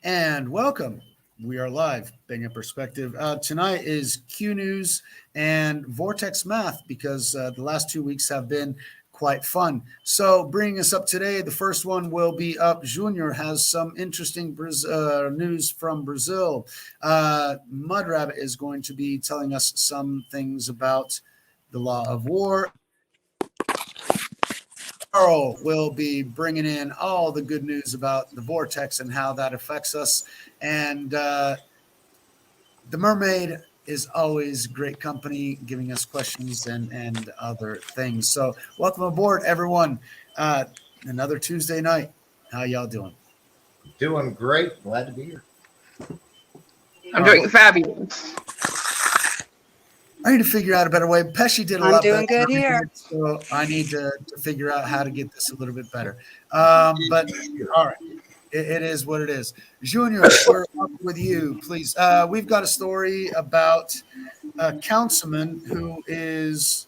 And welcome. We are live, Bang Up Perspective. Tonight is Q News and Vortex Math because the last 2 weeks have been quite fun. So, bringing us up today, the first one will be up. Junior has some interesting news from Brazil. Mud Rabbit is going to be telling us some things about the law of war. Carl will be bringing in all the good news about the vortex and how that affects us. And the mermaid is always great company, giving us questions and other things. So welcome aboard, everyone. Another Tuesday night. How y'all doing? Doing great. Glad to be here. I'm doing fabulous. I need to figure out a better way. Pesci did a lot better. I'm doing good here. So I need to figure out how to get this a little bit better. But all right, it is what it is. Junior, we're up with you, please. We've got a story about a councilman who is,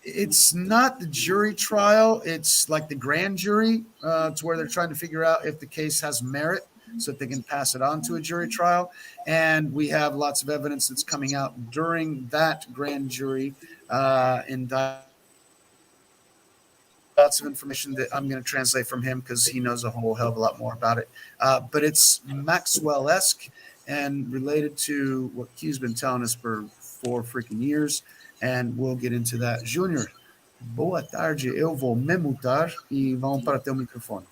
it's not the jury trial. It's like the grand jury to where they're trying to figure out if the case has merit so that they can pass it on to a jury trial. And we have lots of evidence that's coming out during that grand jury in lots of information that I'm going to translate from him because he knows a whole hell of a lot more about it. But it's Maxwell-esque and related to what Q's been telling us for 4 freaking years. And we'll get into that. Júnior, boa tarde. Eu vou me mutar e vamos para teu microfone.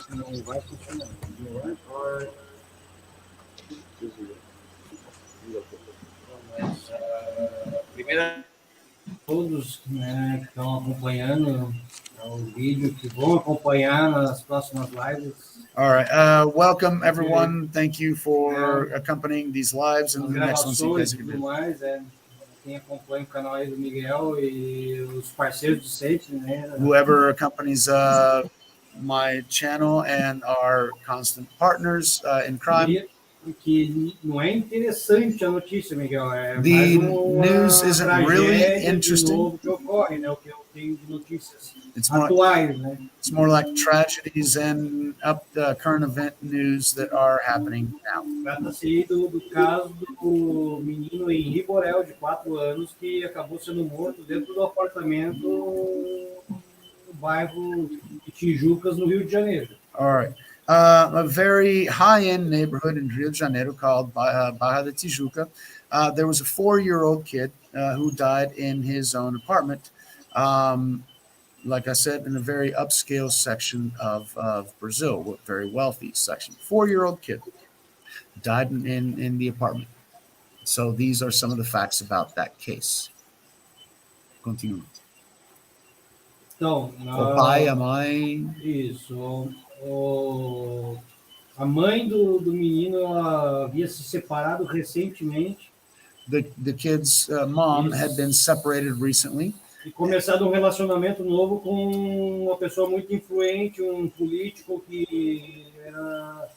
Não vai funcionar. Primeiro, todos, né, que estão acompanhando o vídeo, que vão acompanhar nas próximas lives. All right. Welcome, everyone. Thank you for accompanying these lives and the next ones you guys are tudo mais, quem acompanha o canal aí do Miguel e os parceiros de sempre, né? Whoever accompanies my channel and our constant partners in crime. Que não é interessante a notícia, Miguel. The news isn't really interesting. Que ocorre, né? O que eu tenho de notícias atuais, né? It's more like tragedies and current event news that are happening now. Trata-se do caso do menino Henri Borel, de 4 anos, que acabou sendo morto dentro do apartamento no bairro de Tijucas, no Rio de Janeiro. All right. A very high-end neighborhood in Rio de Janeiro called Barra da Tijuca. There was a 4-year-old kid who died in his own apartment. Like I said, in a very upscale section of Brazil, a very wealthy section. 4-year-old kid died in the apartment. So these are some of the facts about that case. Continue. Então, o pai, a mãe... Isso. A mãe do menino, ela havia se separado recentemente. The kid's mom had been separated recently. E começado um relacionamento novo com uma pessoa muito influente, um político que era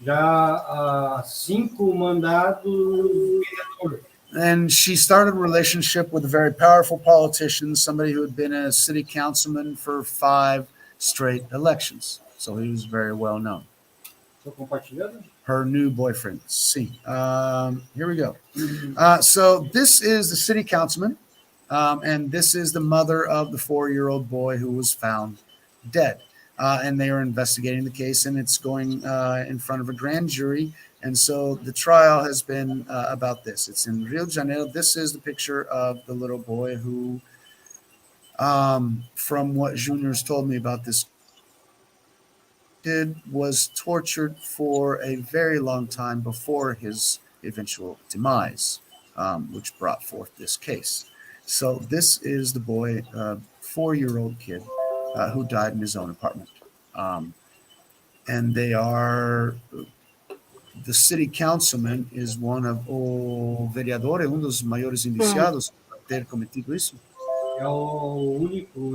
já há 5 mandatos vereador. And she started a relationship with a very powerful politician, somebody who had been a city councilman for 5 straight elections. So he was very well known. Her new boyfriend. See, here we go. So this is the city councilman, and this is the mother of the 4-year-old boy who was found dead. And they are investigating the case, and it's going in front of a grand jury. And so the trial has been about this. It's in Rio de Janeiro. This is the picture of the little boy who, from what Junior's told me about this kid, was tortured for a very long time before his eventual demise, which brought forth this case. So this is the boy, 4-year-old kid who died in his own apartment. And they are... The city councilman is one of o vereador, é dos maiores indiciados por ter cometido isso. É o único.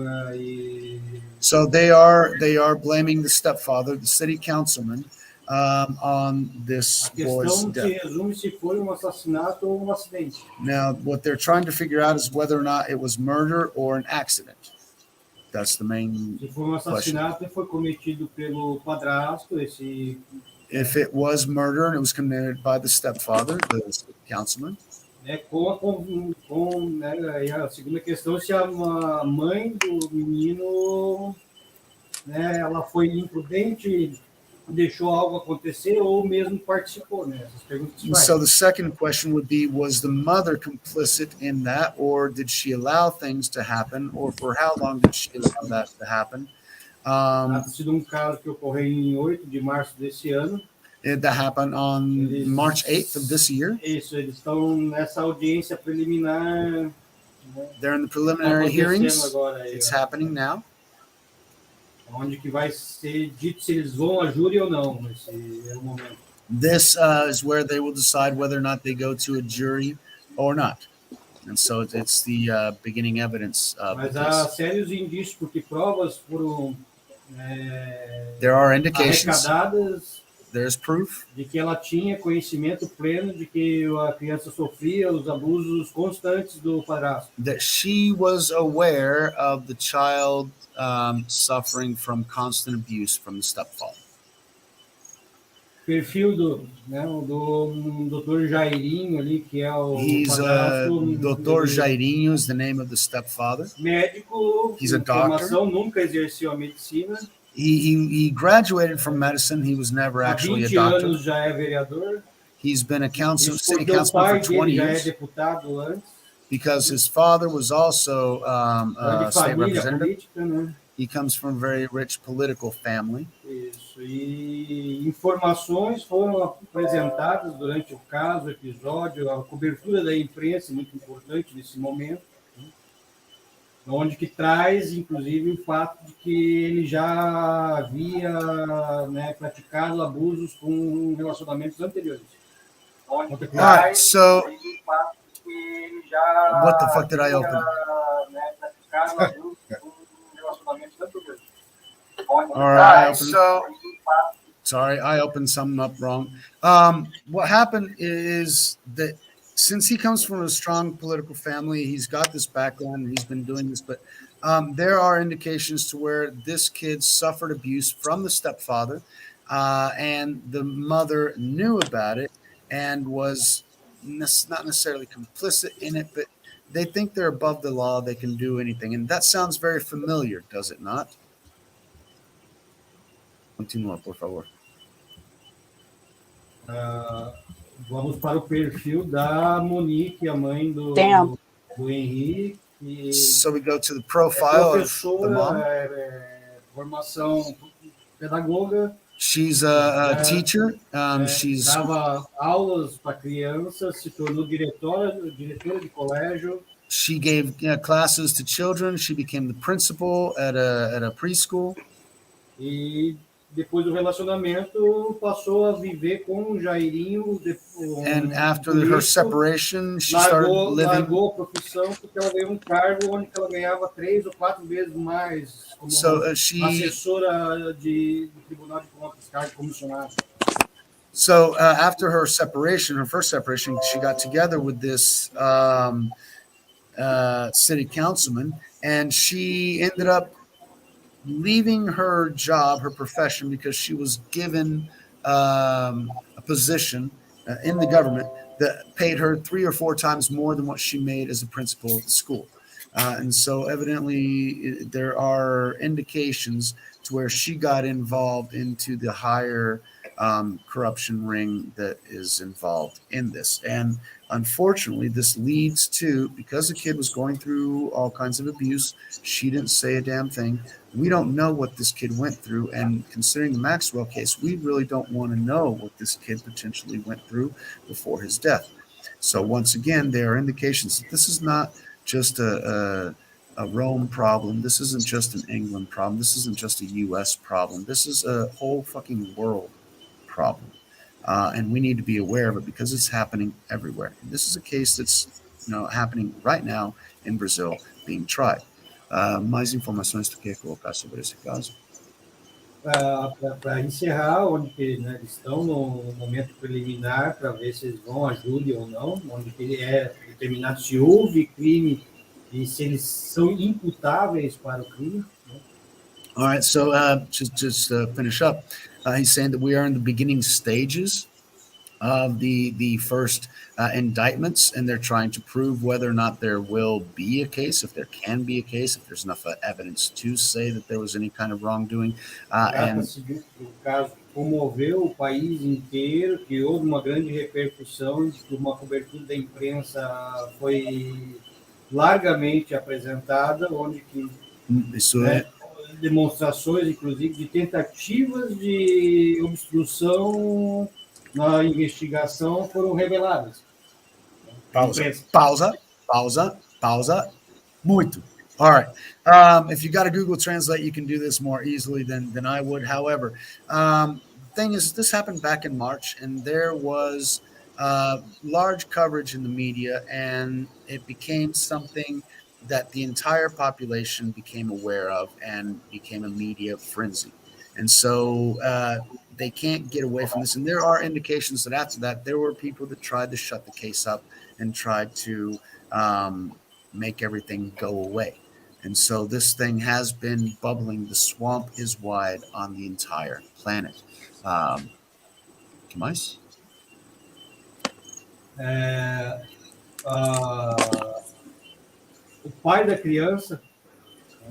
So they are blaming the stepfather, the city councilman, on A this boy's questão se death. resume se foi um assassinato ou um acidente. Now, what they're trying to figure out is whether or not it was murder or an accident. That's the main Se foi um assassinato, foi cometido pelo padrasto, esse If it was murder and it was committed by the stepfather, the councilman, né, né, aí a segunda questão se a mãe do menino, né, ela foi imprudente, deixou algo acontecer ou mesmo participou, né? Essas perguntas que so the second question would be, was the mother complicit in that, or did she allow things to happen, or for how long did she allow that to happen? Trata-se de um caso que ocorreu em 8 de março desse ano. That happened on March 8th of this year. Isso, eles estão nessa audiência preliminar. Né? They're in the preliminary hearings. Agora aí, It's happening now. Onde que vai ser dito se eles vão a júri ou não, nesse é o momento. This is where they will decide whether or not they go to a jury or not. And so it's the beginning evidence of Mas the há case. sérios indícios, porque provas foram There are indications. arrecadadas There's proof de que ela tinha conhecimento pleno de que a criança sofria os abusos constantes do padrasto. that she was aware of the child suffering from constant abuse from the stepfather. Perfil do Dr. Jairinho ali, que é o He's padrasto. Dr. Jairinho is the name of the stepfather. Médico, He's a formação, nunca exerceu a medicina. He graduated from medicine. He was never Há actually a 20 doctor. anos já é vereador. He's been a council, Isso city porque o councilman pai for 20 dele já é years deputado antes. because his father was also a De state família representative. política, né? He comes from a very rich political family. Isso. E informações foram apresentadas durante o caso, o episódio, a cobertura da imprensa, muito importante nesse momento, né? Onde que traz, inclusive, o fato de que ele já havia, né, praticado abusos com relacionamentos anteriores. Onde que Alright, so o fato de que ele já what the fuck did I open? né, praticado abusos com relacionamentos anteriores. All right, sorry, I opened something up wrong. What happened is that since he comes from a strong political family, he's got this background, and he's been doing this, but there are indications to where this kid suffered abuse from the stepfather, and the mother knew about it and was not necessarily complicit in it, but they think they're above the law, they can do anything. And that sounds very familiar, does it not? Continua, por favor. Vamos para o perfil da Monique, a mãe do Henrique. So we go to the profile of the mom. Formação pedagoga. She's a teacher. She's dava aulas para crianças, se tornou diretora de colégio. She gave classes to children. She became the principal at a preschool. E depois do relacionamento passou a viver com o Jairinho. And after her separation, she started living. Largou a profissão porque ela ganhou um cargo onde ela ganhava 3 ou 4 vezes mais como assessora do Tribunal de Contas, cargo comissionado. So after her separation, her first separation, she got together with this city councilman, and she ended up leaving her job, her profession, because she was given a position in the government that paid her 3 or 4 times more than what she made as a principal of the school. And so evidently there are indications to where she got involved into the higher corruption ring that is involved in this. And unfortunately, this leads to, because the kid was going through all kinds of abuse, she didn't say a damn thing. We don't know what this kid went through. And considering the Maxwell case, we really don't want to know what this kid potentially went through before his death. So once again, there are indications that this is not just a Rome problem. This isn't just an England problem. This isn't just a U.S. problem. This is a whole fucking world problem. And we need to be aware of it because it's happening everywhere. And this is a case that's happening right now in Brazil, being tried. Mais informações tu quer colocar sobre esse caso? para encerrar, onde que, né, eles estão no momento preliminar para ver se eles vão a júri ou não, onde que é determinado se houve crime e se eles são imputáveis para o crime. Né? All right, so just finish up. He's saying that we are in the beginning stages of the first indictments, and they're trying to prove whether or not there will be a case, if there can be a case, if there's enough evidence to say that there was any kind of wrongdoing. And Trata-se do caso que comoveu o país inteiro, que houve uma grande repercussão, que uma cobertura da imprensa foi largamente apresentada, onde que isso é, demonstrações, inclusive, de tentativas de obstrução na investigação foram reveladas. pausa. Muito. All right. If you got a Google Translate, you can do this more easily than I would. However, thing is, this happened back in March, and there was large coverage in the media, and it became something that the entire population became aware of and became a media frenzy. And so they can't get away from this. And there are indications that after that, there were people that tried to shut the case up and tried to make everything go away. And so this thing has been bubbling. The swamp is wide on the entire planet. Que mais? O pai da criança,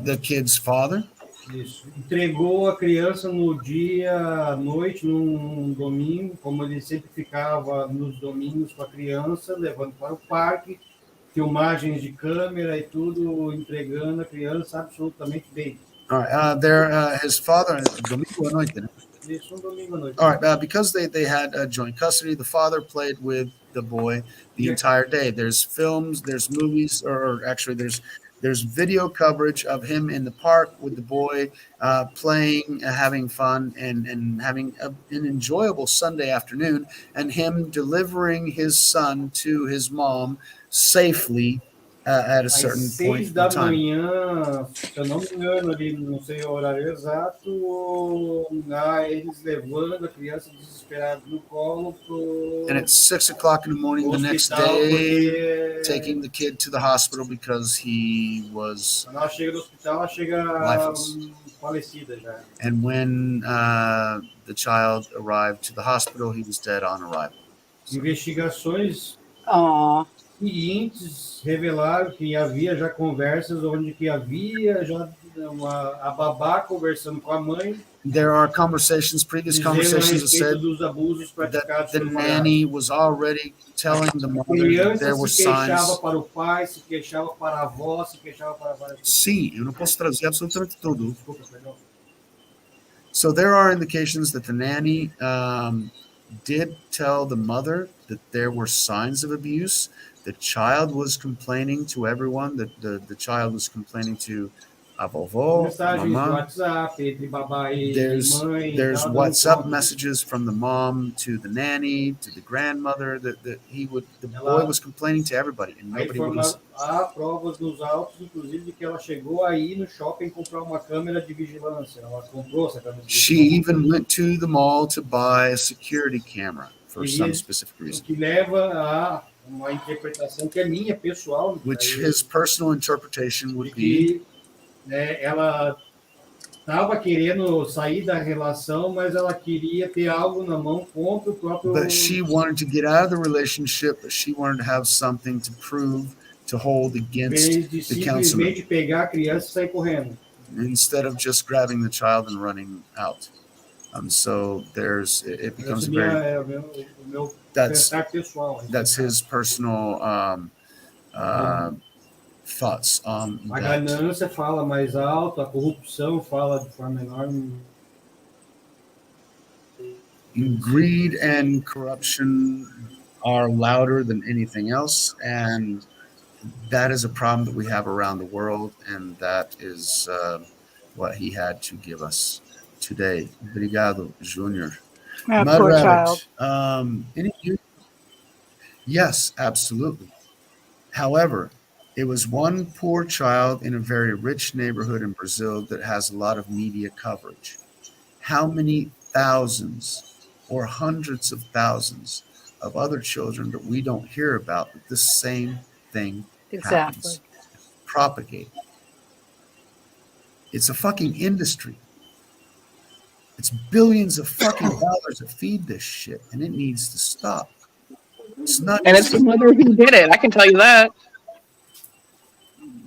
the kid's father, isso, entregou a criança no dia à noite, num domingo, como ele sempre ficava nos domingos com a criança, levando para o parque, filmagens de câmera e tudo, entregando a criança absolutamente bem. All right, his father, domingo à noite, né? Isso, domingo à noite. All right, because they had joint custody, the father played with the boy the entire day. There's films, there's movies, or actually there's video coverage of him in the park with the boy playing, having fun, and having an enjoyable Sunday afternoon, and him delivering his son to his mom safely at a certain point in da time. manhã, se eu não me engano, ali, não sei o horário exato, eles levando a criança desesperada no colo And at 6 o'clock in the morning the next day, taking the kid to the hospital because he was quando ela chega no hospital, ela chega falecida já. And when the child arrived to the hospital, he was dead on arrival. Investigações seguintes revelaram que havia já conversas onde que havia já a babá conversando com a mãe. There are previous conversations that said dos abusos praticados that the nanny was already telling the mother that there were signs. Para o pai, se queixava para a avó, se queixava para várias pessoas. Sim, eu não posso traduzir absolutamente tudo. Desculpa, perdão. So there are indications that the nanny did tell the mother that there were signs of abuse. The child was complaining to everyone. The child was complaining to a vovó, mamã. There's WhatsApp messages from the mom to the nanny to the grandmother that the boy was complaining to everybody and nobody would listen. Há provas nos autos, inclusive, de que ela chegou aí no shopping comprar uma câmera de vigilância. Ela comprou essa câmera de vigilância. She even went to the mall to buy a security camera for some specific reason. Que leva a uma interpretação que é minha pessoal, which his personal interpretation would be. Ela estava querendo sair da relação, mas ela queria ter algo na mão contra o próprio. But she wanted to get out of the relationship, but she wanted to have something to prove, to hold against the councilman. Simplesmente pegar a criança e sair correndo. Instead of just grabbing the child and running out. So it becomes that's his personal thoughts on a ganância fala mais alto, a corrupção fala de forma enorme. Greed and corruption are louder than anything else, and that is a problem that we have around the world, and that is what he had to give us today. Obrigado, Junior. Poor child. Yes, absolutely. However, it was one poor child in a very rich neighborhood in Brazil that has a lot of media coverage. how many thousands or hundreds of thousands of other children that we don't hear about, that the same thing Exactly. happens, propagate. It's a fucking industry. It's billions of fucking dollars to feed this shit, and it needs to stop. It's not And it's just the mother who did it. I can tell you that.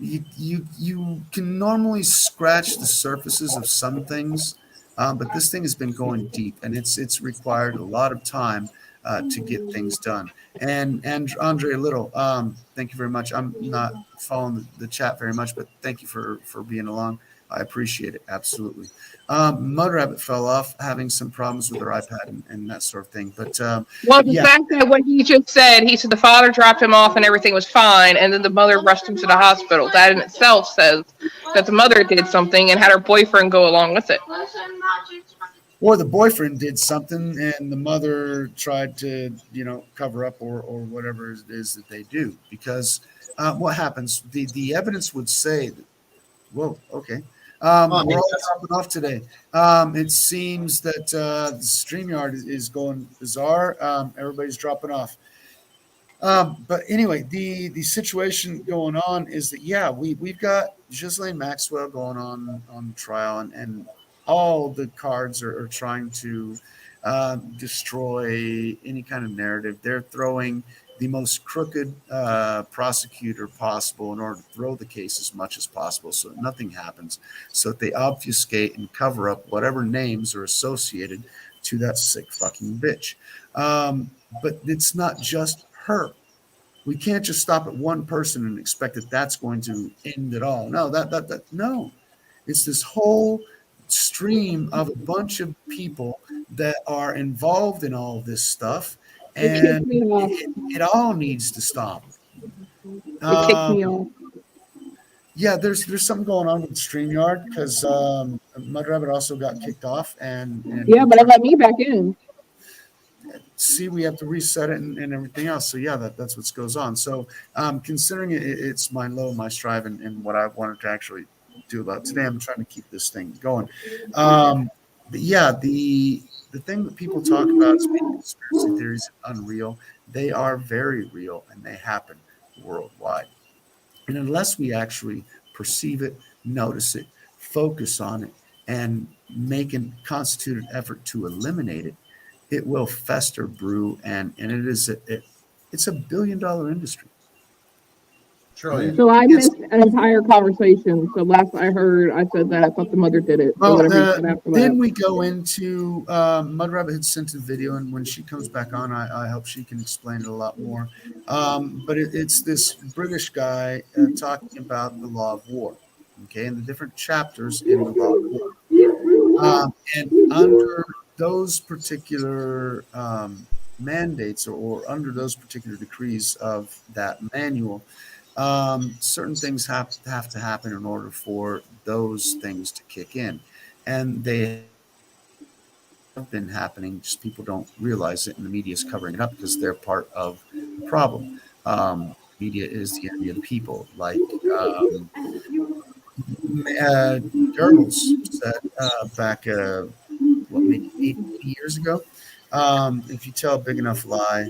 you can normally scratch the surfaces of some things, but this thing has been going deep, and it's required a lot of time to get things done. And Andre Little, thank you very much. I'm not following the chat very much, but thank you for being along. I appreciate it, absolutely. Mud Rabbit fell off, having some problems with her iPad and that sort of thing. But Well, the yeah, fact that what he said the father dropped him off and everything was fine, and then the mother rushed him to the hospital. That in itself says that the mother did something and had her boyfriend go along with it. or the boyfriend did something and the mother tried to, cover up or whatever it is that they do. Because what happens, the evidence would say that, whoa, okay. We're all dropping off today. It seems that the StreamYard is going bizarre. Everybody's dropping off. But anyway, the situation going on is that, yeah, we've got Ghislaine Maxwell going on trial, and all the cards are trying to destroy any kind of narrative. They're throwing the most crooked prosecutor possible in order to throw the case as much as possible so that nothing happens, so that they obfuscate and cover up whatever names are associated to that sick fucking bitch. But it's not just her. We can't just stop at one person and expect that that's going to end it all. No, no. It's this whole stream of a bunch of people that are involved in all this stuff, and it all needs to stop. It kicked me off. Yeah, there's something going on with StreamYard because Mud Rabbit also got kicked off, and Yeah, but it let me back in. see, we have to reset it and everything else. So yeah, that's what goes on. So considering it's my low, my strive, and what I wanted to actually do about today, I'm trying to keep this thing going. But yeah, the thing that people talk about is being conspiracy theories unreal. They are very real, and they happen worldwide. And unless we actually perceive it, notice it, focus on it, and make a constituted effort to eliminate it, it will fester, brew, and it's a $1 billion industry. Trillion. So I missed an entire conversation. So last I heard, I said that I thought the mother did it. Well, after then that. we go into Mud Rabbit had sent a video, and when she comes back on, I hope she can explain it a lot more. But it's this British guy talking about the law of war, okay, and the different chapters in the law of war. And under those particular mandates or under those particular decrees of that manual, certain things have to happen in order for those things to kick in, and they have been happening. Just people don't realize it, and the media is covering it up because they're part of the problem. Media is the enemy of the people, like Goebbels said back maybe 80 years ago. If you tell a big enough lie,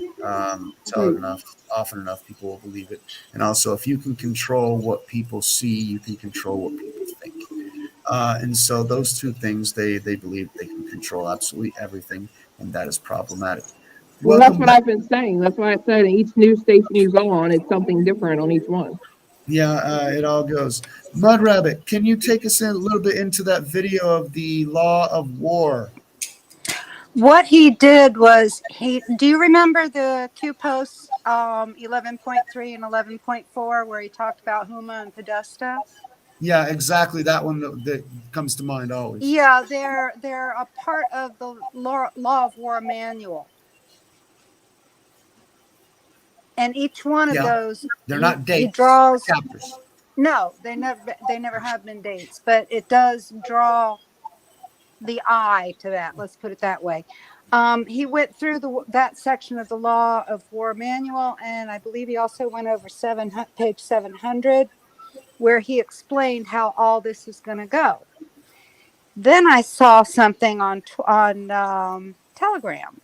tell it often enough, people will believe it. And also, if you can control what people see, you can control what people think. And so those two things, they believe they can control absolutely everything, and that is problematic. Well, that's what I've been saying. That's why I said each news station you go on, it's something different on each one. Yeah, it all goes. Mud Rabbit, can you take us in a little bit into that video of the law of war? What he did was do you remember the two posts 11.3 and 11.4 where he talked about Huma and Podesta? Yeah, exactly. That one that comes to mind always. Yeah, they're a part of the law of war manual. And each one of those, they're not dates. He draws chapters. No, they never have been dates, but it does draw the eye to that. Let's put it that way. He went through that section of the law of war manual, and I believe he also went over page 700, where he explained how all this is going to go. Then I saw something on Telegram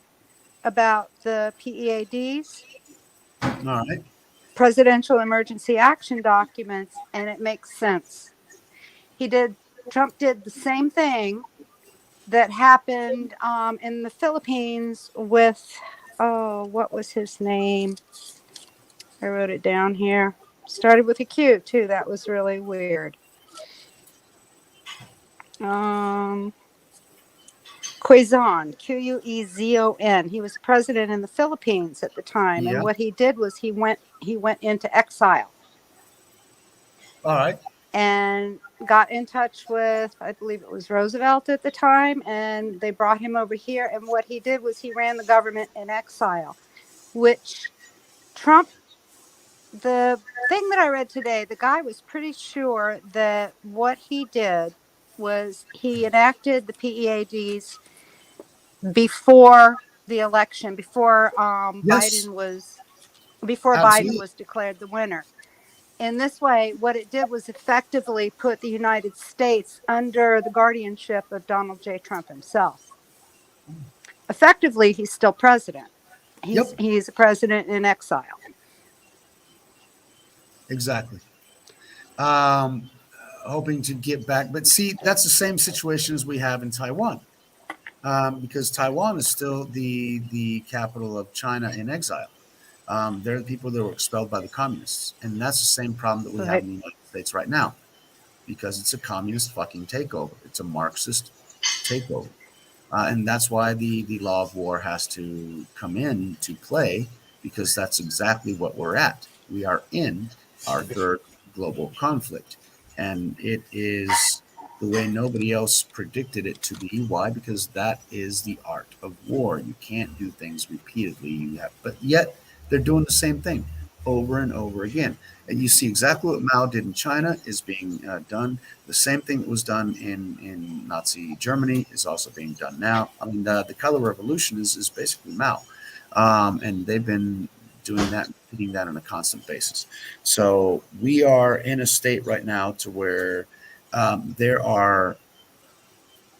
about the PEADs, All right. presidential emergency action documents, and it makes sense. Trump did the same thing that happened in the Philippines with, oh, what was his name? I wrote it down here. Started with a Q too. That was really weird. Quezon, Quezon. He was president in the Philippines at the time, and Yeah. what he did was he went into exile All right. and got in touch with, I believe it was Roosevelt at the time, and they brought him over here. And what he did was he ran the government in exile, which Trump, the thing that I read today, the guy was pretty sure that what he did was he enacted the PEADs before the election, Yes. Biden Absolutely. was declared the winner. In this way, what it did was effectively put the United States under the guardianship of Donald J. Trump himself. Effectively, he's still president. He's Yep. he's a president in exile. Exactly. Um, Hoping to get back, but see, that's the same situation as we have in Taiwan, because Taiwan is still the capital of China in exile. They're the people that were expelled by the communists, and that's the same problem that we have Right. in the United States right now, because it's a communist fucking takeover. It's a Marxist takeover, and that's why the law of war has to come in to play, because that's exactly what we're at. We are in our third global conflict, and it is the way nobody else predicted it to be. Why? Because that is the art of war. You can't do things repeatedly. But yet they're doing the same thing over and over again. And you see exactly what Mao did in China is being done. The same thing that was done in Nazi Germany is also being done now. I mean, the color revolution is basically Mao, and they've been doing that, repeating that on a constant basis. So we are in a state right now to where there are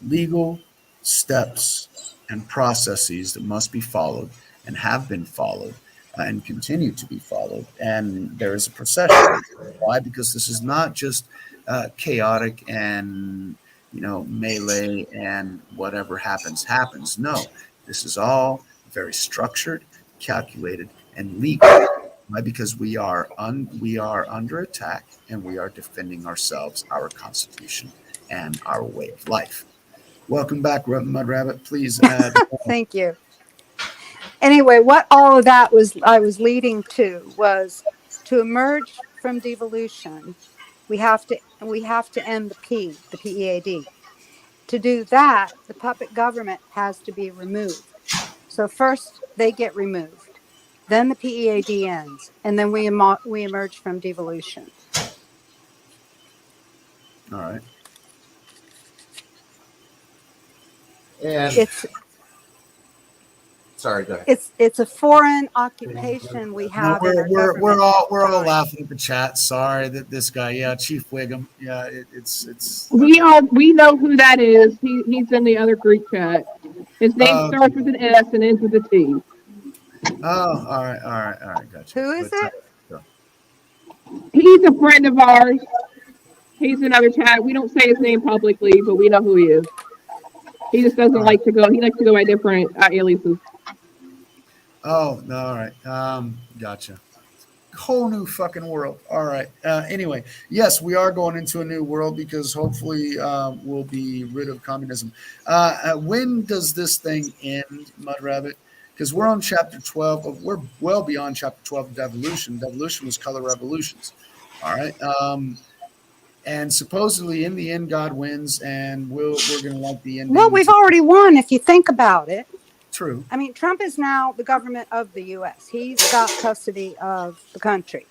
legal steps and processes that must be followed and have been followed and continue to be followed. And there is a procession. Why? Because this is not just chaotic and melee and whatever happens. No, this is all very structured, calculated, and legal. Why? Because we are under attack and we are defending ourselves, our Constitution, and our way of life. Welcome back, Mud Rabbit. Please add. Thank you. Anyway, what all of that I was leading to was to emerge from devolution. We have to end the PEAD. To do that, the puppet government has to be removed. So first they get removed, then the PEAD ends, and then we emerge from devolution. All right. And It's sorry, go ahead. it's a foreign occupation we No, have in our government. we're all laughing at the chat. Sorry that this guy, yeah, Chief Wiggum, yeah, it's. We know who that is. He's in the other group chat. His name starts with an S and ends with a T. Oh, all right, gotcha. Who is it? He's a friend of ours. He's in another chat. We don't say his name publicly, but we know who he is. He just doesn't like to go. He likes to go by different aliases. Oh, no, all right. Gotcha. Whole new fucking world. All right. Anyway, yes, we are going into a new world because hopefully we'll be rid of communism. When does this thing end, Mud Rabbit? Because we're on chapter 12. We're well beyond chapter 12 of Devolution. Devolution was color revolutions. All right. And supposedly in the end, God wins, and we're going to like the end. Well, we've already won if you think about it. True. I mean, Trump is now the government of the U.S. He's got custody of the country.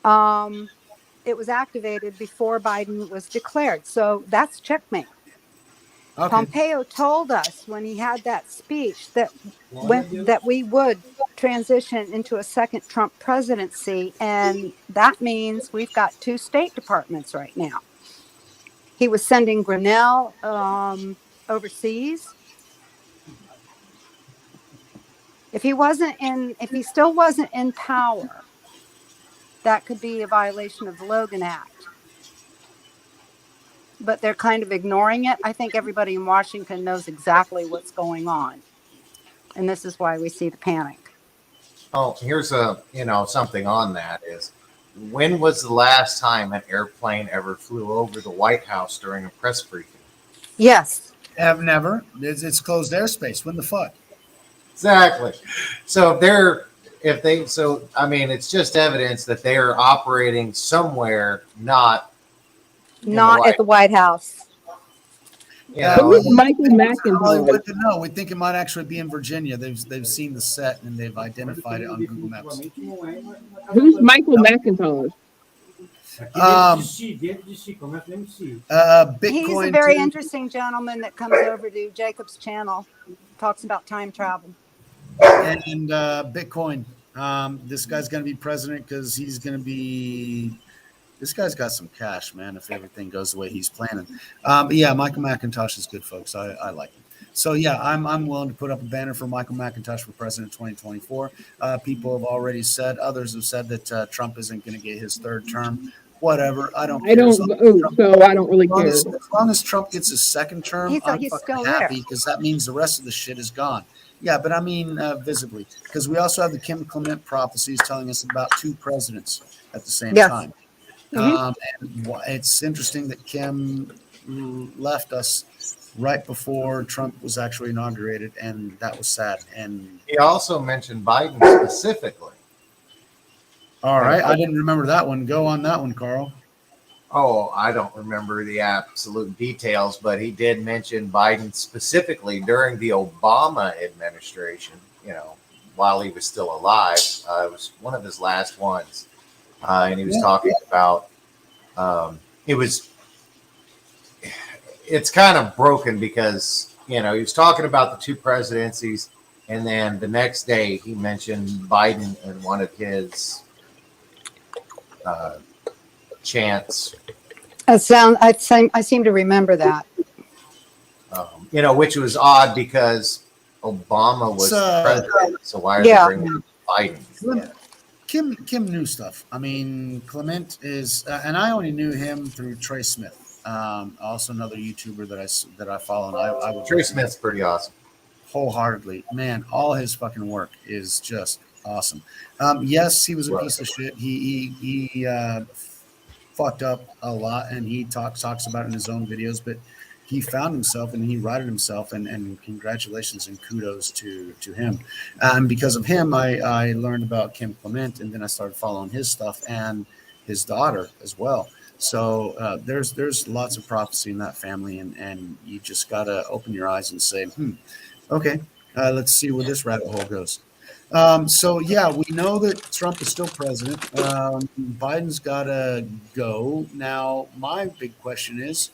It was activated before Biden was declared. So that's checkmate. Okay. Pompeo told us when he had that speech that we would transition into a second Trump presidency. And that means we've got two State Departments right now. He was sending Grinnell overseas. If he still wasn't in power, that could be a violation of the Logan Act. But they're kind of ignoring it. I think everybody in Washington knows exactly what's going on. And this is why we see the panic. Oh, here's something on that is, when was the last time an airplane ever flew over the White House during a press briefing? Yes. Have never. It's closed airspace. When the fuck? Exactly. So it's just evidence that they are operating somewhere not Not at the White House. Who's Michael Hollywood McIntyre? to know. We think it might actually be in Virginia. They've seen the set and they've identified it on Google Maps. Who's Michael McIntyre? Bitcoin. He's a very too. interesting gentleman that comes over to Jacob's channel, talks about time travel. And Bitcoin. This guy's going to be president because he's going to be. This guy's got some cash, man. If everything goes the way he's planning. But yeah, Michael McIntosh is good, folks. I like him. So yeah, I'm willing to put up a banner for Michael McIntosh for president 2024. People have already said, others have said that Trump isn't going to get his third term. Whatever. I don't. I don't vote, so I don't really care. As long as Trump gets his second term, He's I'm still fucking there. happy because that means the rest of the shit is gone. Yeah, but I mean visibly, because we also have the Kim Clement prophecies telling us about two presidents at the same Yes. time. Mhm. And it's interesting that Kim left us right before Trump was actually inaugurated, and that was sad. And He also mentioned Biden specifically. all right, I didn't remember that one. Go on that one, Carl. Oh, I don't remember the absolute details, but he did mention Biden specifically during the Obama administration, while he was still alive. It was one of his last ones. And he was talking about, it's kind of broken because, he was talking about the two presidencies. And then the next day he mentioned Biden in one of his chants. I seem to remember that. Which was odd because Obama was president. So why are they bringing up Biden? Yeah. Kim knew stuff. I mean, Clement is, and I only knew him through Trey Smith, also another YouTuber that I follow. And I would Trey Smith's pretty awesome. Wholeheartedly, man. All his fucking work is just awesome. Yes, he was a piece of shit. He fucked up a lot, and he talks about it in his own videos. But he found himself and he righted himself, and congratulations and kudos to him. And because of him, I learned about Kim Clement, and then I started following his stuff and his daughter as well. So there's lots of prophecy in that family, and you just gotta open your eyes and say, okay, let's see where this rabbit hole goes. So yeah, we know that Trump is still president. Biden's gotta go. Now, my big question is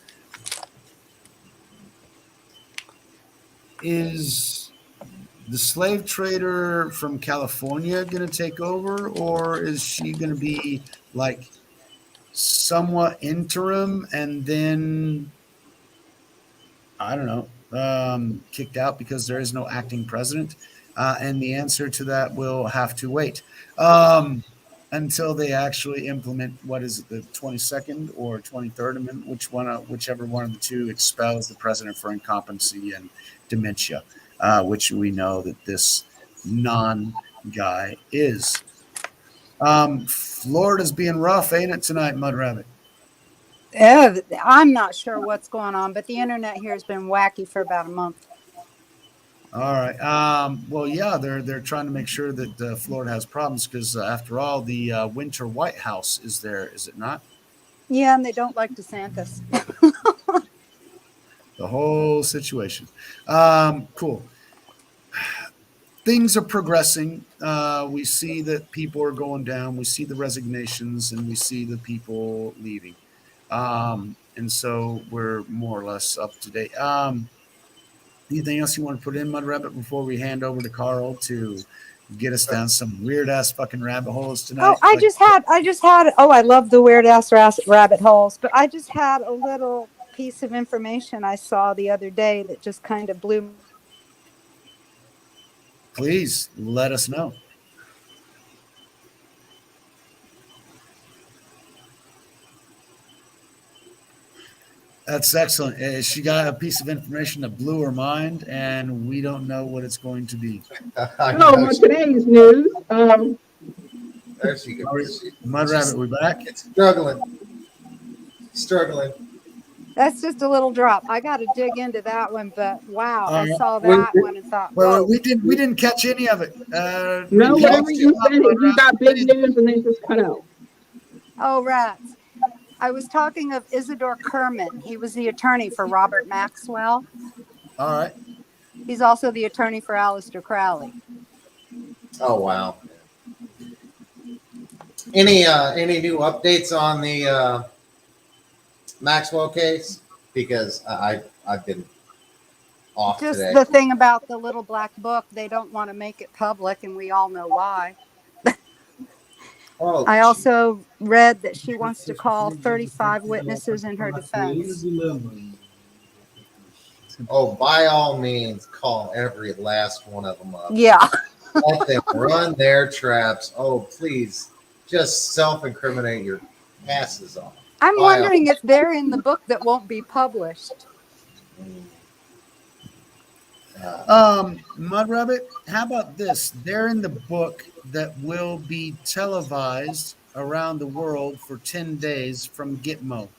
the slave trader from California going to take over, or is she going to be like somewhat interim and then, I don't know, kicked out because there is no acting president? And the answer to that will have to wait until they actually implement, what is it, the 22nd or 23rd Amendment, whichever one of the two expels the president for incompetency and dementia, which we know that this non-guy is. Florida's being rough, ain't it, tonight, Mud Rabbit? I'm not sure what's going on, but the internet here has been wacky for about a month. All right. Well, yeah, they're trying to make sure that Florida has problems because, after all, the winter White House is there, is it not? Yeah, and they don't like DeSantis. The whole situation. Cool. Things are progressing. We see that people are going down. We see the resignations, and we see the people leaving. And so we're more or less up to date. Anything else you want to put in, Mud Rabbit, before we hand over to Carl to get us down some weird ass fucking rabbit holes tonight? Oh, I just had. Oh, I love the weird ass rabbit holes, but I just had a little piece of information I saw the other day that just kind of blew. Please let us know. That's excellent. She got a piece of information that blew her mind, and we don't know what it's going to be. I Oh, know well, today's news. there she goes. Mud Rabbit, we back? It's struggling. That's just a little drop. I got to dig into that one, but wow, I All right. saw that one and thought, whoa. Well, we didn't catch any of it. No, we whatever lost you you, said, Mud you got Rabbit. big news and they just cut out. Oh, rats. I was talking of Isidore Kerman. He was the attorney for Robert Maxwell. All right. He's also the attorney for Aleister Crowley. Oh wow. Any new updates on the Maxwell case? Because I've been off Just today. the thing about the little black book, they don't want to make it public, and we all know why. Oh, I also read that she wants to call 35 witnesses in her defense. oh, by all means, call every last one of them up. Yeah. Let them run their traps. Oh, please, just self-incriminate your asses off. I'm wondering if they're in the book that won't be published. Mud Rabbit, how about this? They're in the book that will be televised around the world for 10 days from Gitmo.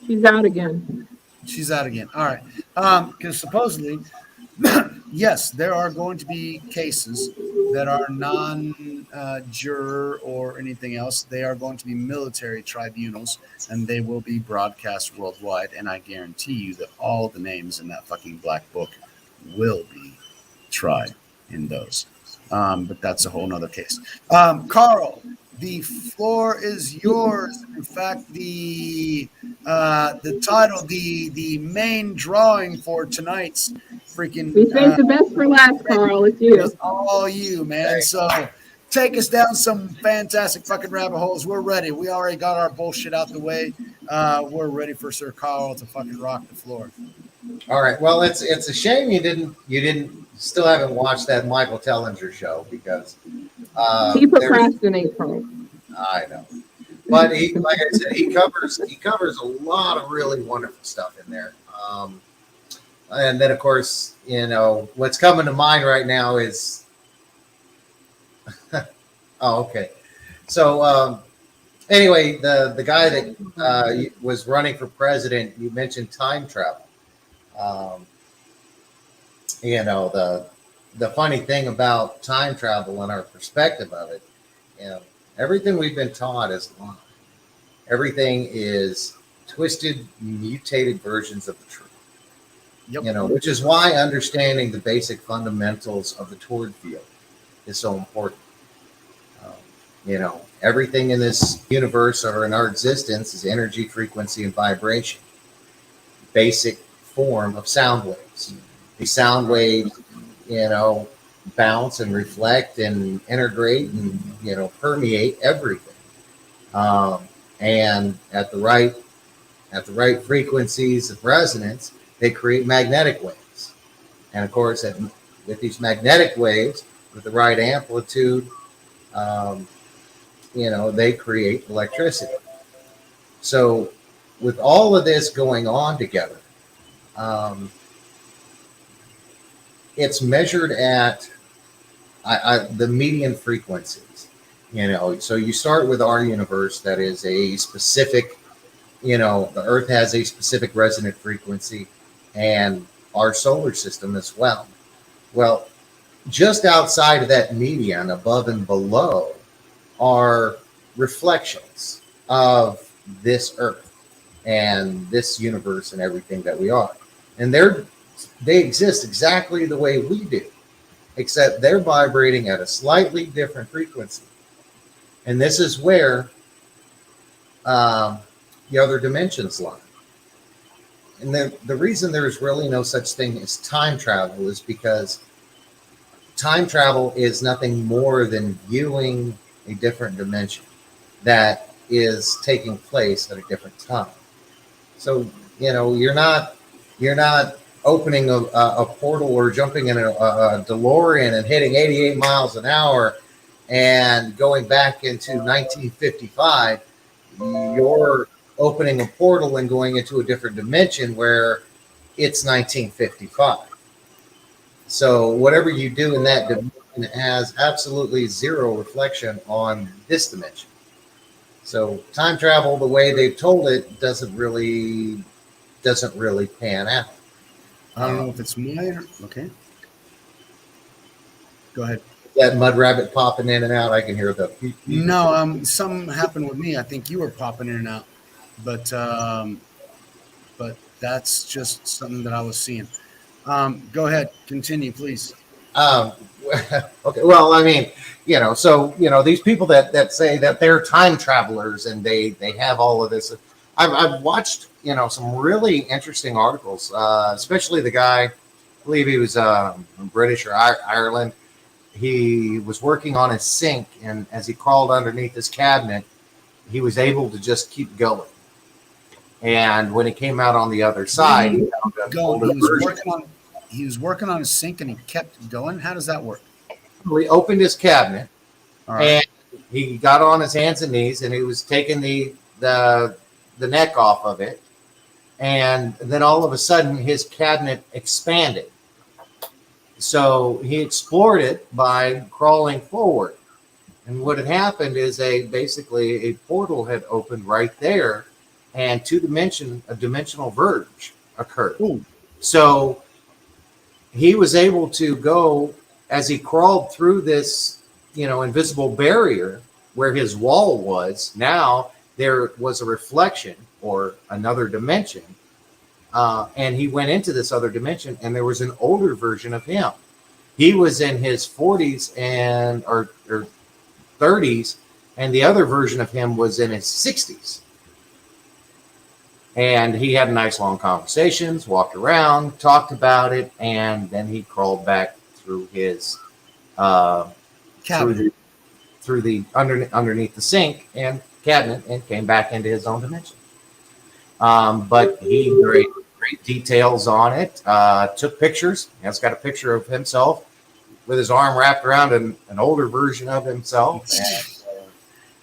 She's out again. She's out again. All right. Because supposedly, yes, there are going to be cases that are non-juror or anything else. They are going to be military tribunals, and they will be broadcast worldwide. And I guarantee you that all the names in that fucking black book will be tried in those. But that's a whole nother case. Carl, the floor is yours. In fact, the title, the main drawing for tonight's freaking. We saved the best for last, Carl. It's you. It's all you, man. So take us down some fantastic fucking rabbit holes. We're ready. We already got our bullshit out the way. We're ready for Sir Carl to fucking rock the floor. All right. Well, it's a shame you still haven't watched that Michael Tellinger show because He procrastinates, Carl. I know, but like I said, he covers a lot of really wonderful stuff in there. And then of course, what's coming to mind right now is, oh, okay. So anyway, the guy that was running for president, you mentioned time travel. The funny thing about time travel and our perspective of it, everything we've been taught is lying. Everything is twisted, mutated versions of the truth. Yep. Which is why understanding the basic fundamentals of the toward field is so important. Everything in this universe or in our existence is energy, frequency, and vibration. Basic form of sound waves. These sound waves, bounce and reflect and integrate and permeate everything. And at the right frequencies of resonance, they create magnetic waves. And of course, with these magnetic waves, with the right amplitude, they create electricity. So with all of this going on together, it's measured at the median frequencies. So you start with our universe that is a specific, the Earth has a specific resonant frequency, and our solar system as well. Well, just outside of that median, above and below, are reflections of this Earth and this universe and everything that we are. And they exist exactly the way we do, except they're vibrating at a slightly different frequency. And this is where the other dimensions lie. And the reason there's really no such thing as time travel is because time travel is nothing more than viewing a different dimension that is taking place at a different time. So, you're not opening a portal or jumping in a DeLorean and hitting 88 miles an hour and going back into 1955. You're opening a portal and going into a different dimension where it's 1955. So whatever you do in that dimension has absolutely zero reflection on this dimension. So time travel, the way they've told it, doesn't really pan out. I don't know if it's mine or, okay. Go ahead. That mud rabbit popping in and out, I can hear the beep, beep. No, something happened with me. I think you were popping in and out, but that's just something that I was seeing. Go ahead, continue, please. Okay, well, I mean, so these people that say that they're time travelers and they have all of this. I've watched some really interesting articles, especially the guy, I believe he was British or Ireland. He was working on his sink, and as he crawled underneath his cabinet, he was able to just keep going. And when he came out on the other side, he found an older version. He was working on his sink, and he kept going. How does that work? He opened his cabinet, All right. and he got on his hands and knees, and he was taking the neck off of it, and then all of a sudden, his cabinet expanded. So he explored it by crawling forward. And what had happened is basically a portal had opened right there, and a dimensional verge occurred. Ooh. So he was able to go, as he crawled through this, invisible barrier where his wall was. Now there was a reflection or another dimension. And he went into this other dimension, and there was an older version of him. He was in his 40s or 30s, and the other version of him was in his 60s. And he had nice long conversations, walked around, talked about it, and then he crawled back through his Cabinet. through the underneath the sink and cabinet and came back into his own dimension. But he great details on it. Took pictures. He's got a picture of himself with his arm wrapped around an older version of himself. And,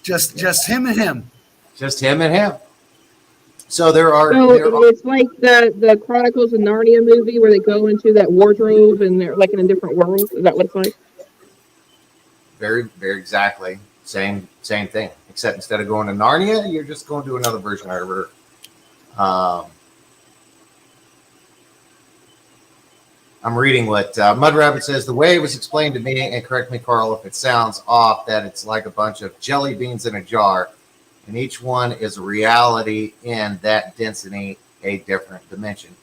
Just him and him. Just him and him. So it's like the Chronicles of Narnia movie where they go into that wardrobe and they're like in a different world. Is that what it's like? Very, very exactly same thing. Except instead of going to Narnia, you're just going to another version of her. I'm reading what Mud Rabbit says. The way it was explained to me, and correct me, Carl, if it sounds off, that it's like a bunch of jelly beans in a jar, and each one is a reality in that density, a different dimension.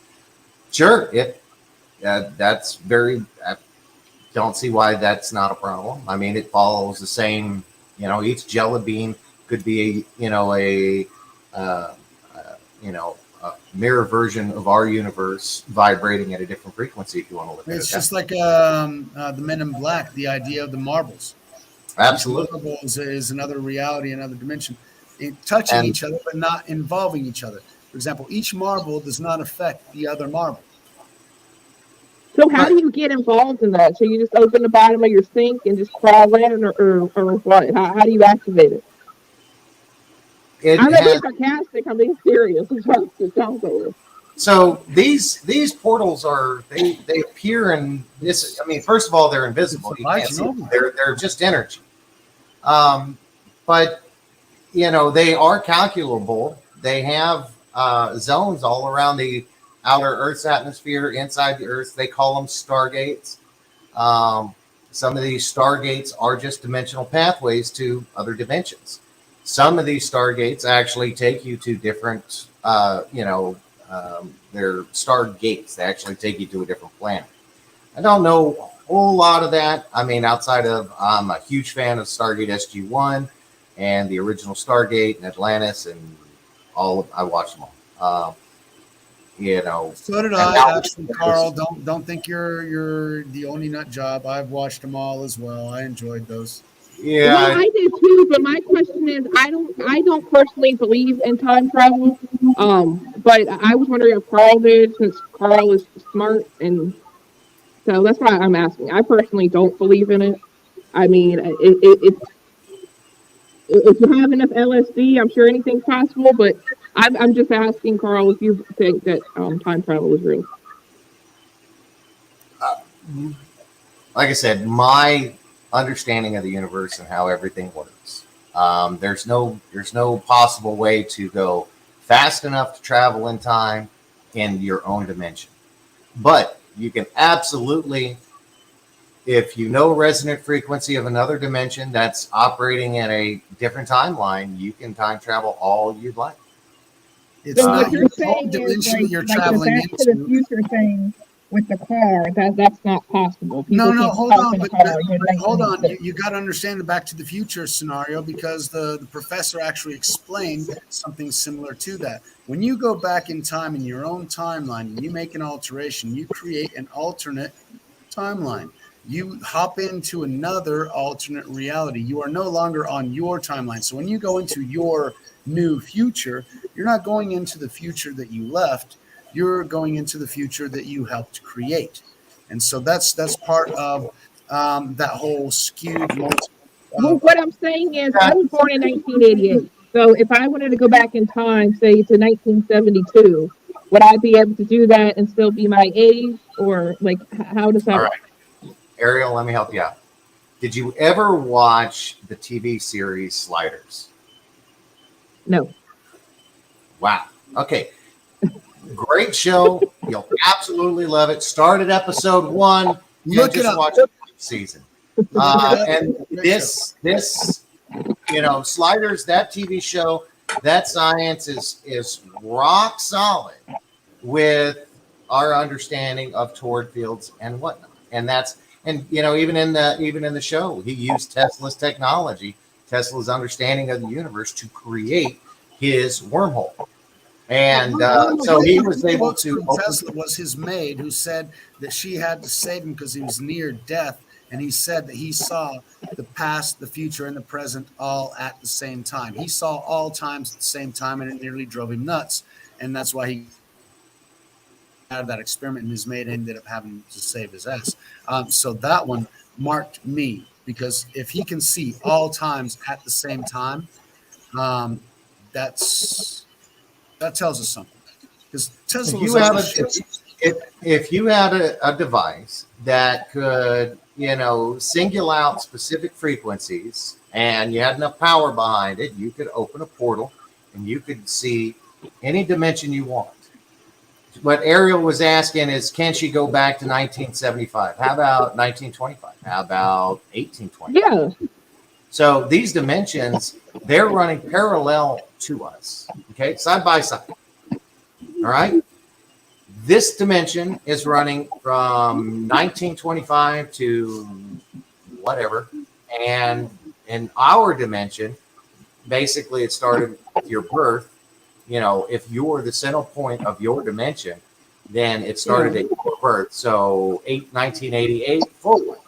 Sure, that's very. I don't see why that's not a problem. I mean, it follows the same. Each jelly bean could be a mirror version of our universe vibrating at a different frequency, if you want to look at it. It's just like the Men in Black, the idea of the marbles. Absolutely. Each marble is another reality, another dimension, touching each other, but not involving each other. For example, each marble does not affect the other marble. So how do you get involved in that? So you just open the bottom of your sink and just crawl in, or what? How do you activate it? I'm not being sarcastic. I'm being serious. It sounds over. So these portals they appear in this. I mean, first of all, they're invisible. You can't see them. They're just energy. But they are calculable. They have zones all around the outer Earth's atmosphere, inside the Earth. They call them stargates. Some of these stargates are just dimensional pathways to other dimensions. Some of these stargates actually take you to different, they're stargates. They actually take you to a different planet. I don't know a whole lot of that. I mean, outside of, I'm a huge fan of Stargate SG-1 and the original Stargate and Atlantis and I watched them all. So did I. Actually, Carl, don't think you're the only nut job. I've watched them all as well. I enjoyed those. Yeah, I did too, but my question is, I don't personally believe in time travel. But I was wondering if Carl did, since Carl is smart, and so that's why I'm asking. I personally don't believe in it. I mean, if you have enough LSD, I'm sure anything's possible. But I'm just asking Carl if you think that time travel is real. like I said, my understanding of the universe and how everything works. There's no possible way to go fast enough to travel in time in your own dimension. But you can absolutely, if you know resonant frequency of another dimension that's operating in a different timeline, you can time travel all you'd like. It's So what not you're your own saying is dimension that you're like the traveling Back to the into. Future thing with the car. That's not possible. No, People no, can't hold talk on, in a but, car. but, You're but hold on. 1986. You got to understand the Back to the Future scenario because the professor actually explained something similar to that. When you go back in time in your own timeline and you make an alteration, you create an alternate timeline. You hop into another alternate reality. You are no longer on your timeline. So when you go into your new future, you're not going into the future that you left. You're going into the future that you helped create. And so that's part of that whole skewed multi. Well, what I'm saying is, I was born in 1988. So if I wanted to go back in time, say to 1972, would I be able to do that and still be my age, or like how does that All work? right, Ariel, let me help you out. Did you ever watch the TV series Sliders? No. Wow. Okay. Great show. You'll absolutely love it. Start at episode 1 and Look it just up. watch the season. And Great this, Sliders, that TV show, that science is rock solid with our understanding of toward fields and whatnot. And even in the show, he used Tesla's technology, Tesla's understanding of the universe to create his wormhole. And so he was able to open. Tesla was his maid who said that she had to save him because he was near death. And he said that he saw the past, the future, and the present all at the same time. He saw all times at the same time, and it nearly drove him nuts. And that's why he out of that experiment, and his maid ended up having to save his ass. So that one marked me because if he can see all times at the same time, that tells us something. Because Tesla If you had a device that could, single out specific frequencies and you had enough power behind it, you could open a portal and you could see any dimension you want. What Ariel was asking is, can she go back to 1975? How about 1925? How about 1825? Yeah. So these dimensions, they're running parallel to us, okay, side by side. All right. This dimension is running from 1925 to whatever. And in our dimension, basically it started with your birth. If you're the center point of your dimension, then it started at your birth. So 1988 forward.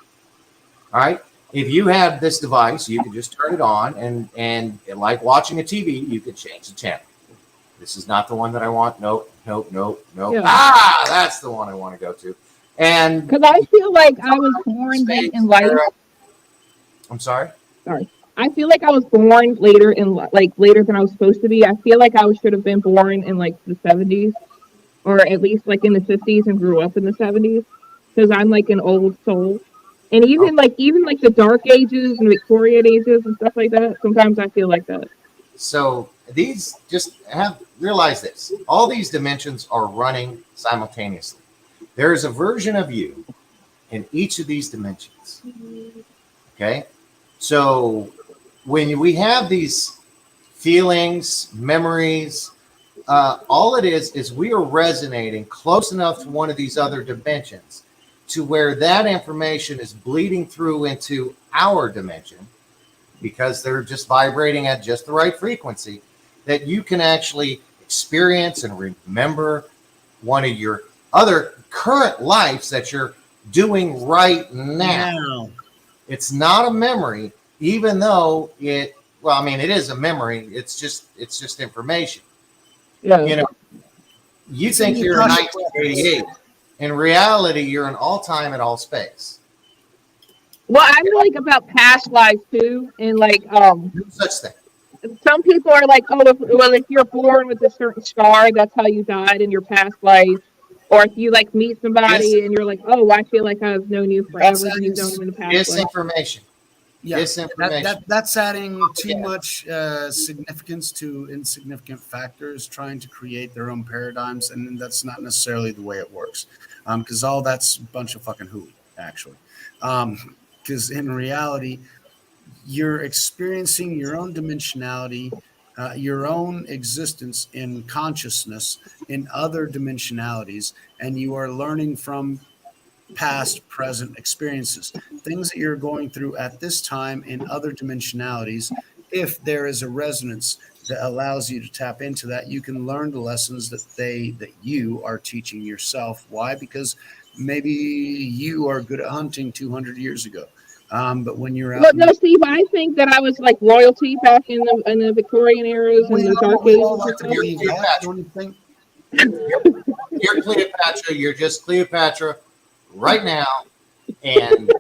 All right. If you have this device, you can just turn it on and like watching a TV, you could change the channel. This is not the one that I want. Nope. Yeah. That's the one I want to go to. And Because I feel like I was born late in life. I'm sorry. Sorry. I feel like I was born later later than I was supposed to be. I feel like I should have been born in like the 70s, or at least like in the 50s, and grew up in the 70s, because I'm like an old soul. And even like the Dark Ages and Victorian ages and stuff like that. Sometimes I feel like that. So these realize this. All these dimensions are running simultaneously. There is a version of you in each of these dimensions. Okay. So when we have these feelings, memories, all it is we are resonating close enough to one of these other dimensions to where that information is bleeding through into our dimension, because they're just vibrating at just the right frequency, that you can actually experience and remember one of your other current lives that you're doing right now. It's not a memory. even though well, I mean, it is a memory. It's just information. Yeah. You know, you It's in think the you're in Akashic 1988. In reality, you're in all time and all space. Well, I know like about past lives too, and like No such thing. some people are like, oh, if you're born with a certain scar, that's how you died in your past life. Or if you like meet Dis, somebody and you're like, oh, I feel like I've known you That's forever, then adding, you've known them in the past life. disinformation. yeah, Disinformation. that's adding too Yeah. much significance to insignificant factors, trying to create their own paradigms, and that's not necessarily the way it works. Because all that's a bunch of fucking hooey, actually. Because in reality, you're experiencing your own dimensionality, your own existence in consciousness in other dimensionalities, and you are learning from past, present experiences, things that you're going through at this time in other dimensionalities. If there is a resonance that allows you to tap into that, you can learn the lessons that you are teaching yourself. Why? Because maybe you are good at hunting 200 years ago. But when you're out Well, no, Steve, I think that I was like royalty back in the Victorian eras and the Dark we all Ages and like to stuff. believe that, don't you think? You're Cleopatra. You're just Cleopatra right now, and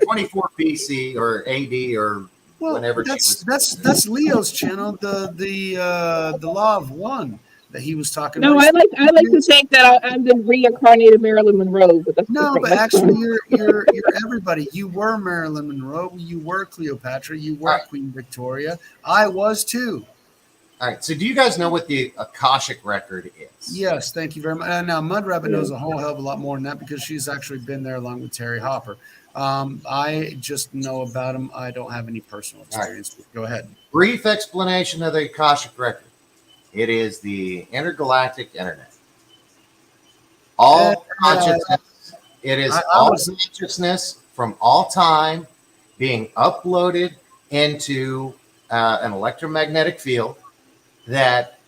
24 BC or AD or Well, whenever she was. that's Leo's channel, the law of one that he was talking No, about. I like to think that I'm the reincarnated Marilyn Monroe, but that's No, different. but That's actually, fine. you're everybody. You were Marilyn Monroe. You were Cleopatra. You were Right. Queen Victoria. I was too. All right. So, do you guys know what the Akashic record is? Yes, thank you very much. Now, Mud Rabbit Yeah. knows a whole hell of a lot more than that because she's actually been there along with Terry Hopper. I just know about him. I don't have any personal experience. Right. Go ahead. Brief explanation of the Akashic record. It is the intergalactic internet. All consciousness. It is all consciousness from all time being uploaded into an electromagnetic field that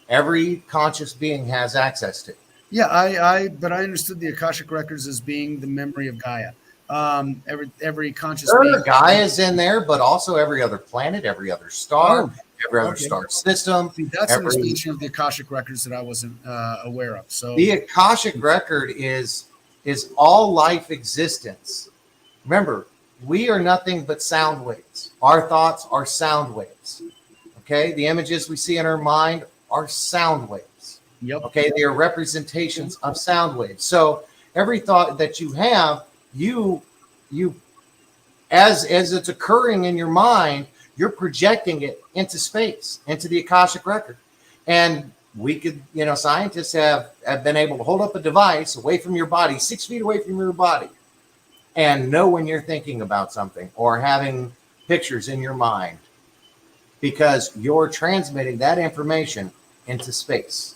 every conscious being has access to. Yeah, but I understood the Akashic records as being the memory of Gaia. Every conscious being. Gaia is in there, but also every other planet, every other star, every other star system. See, that's an extension of the Akashic records that I wasn't aware of. So the Akashic record is all life existence. Remember, we are nothing but sound waves. Our thoughts are sound waves. Okay, the images we see in our mind are sound waves. Yep. Okay, they are representations of sound waves. So every thought that you have, you as it's occurring in your mind, you're projecting it into space, into the Akashic record. And we could, scientists have been able to hold up a device away from your body, 6 feet away from your body, and know when you're thinking about something or having pictures in your mind because you're transmitting that information into space.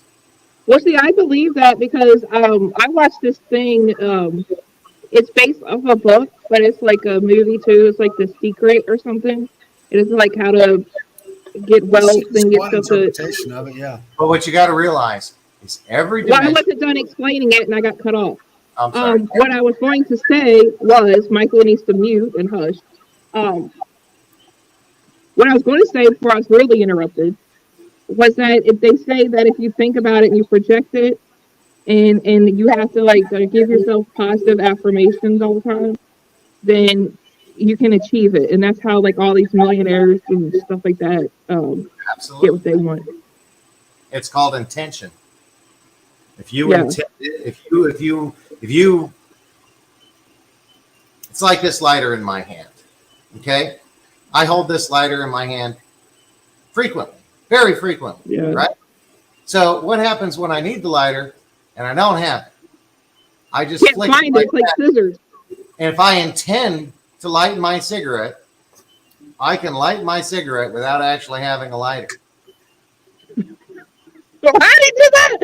Well, see, I believe that because I watched this thing. It's based off a book, but it's like a movie too. It's like The Secret or something. It is like how to get wealth and get stuff to. Interpretation of it, yeah. But what you got to realize is every Well, dimension. I wasn't done explaining it, and I got cut off. I'm sorry. What I was going to say was, Michael needs to mute and hush. What I was going to say before I was really interrupted was that if they say that if you think about it and you project it, and you have to like give yourself positive affirmations all the time, then you can achieve it. And that's how like all these millionaires and stuff like that Absolutely. get what they want. It's called intention. If you intend, if you it's like this lighter in my hand. Okay? I hold this lighter in my hand frequently, very frequently, right? So what happens when I need the lighter and I don't have it? I just can't find it. It's like scissors. And if I intend to light my cigarette, I can light my cigarette without actually having a lighter. So how did you do that?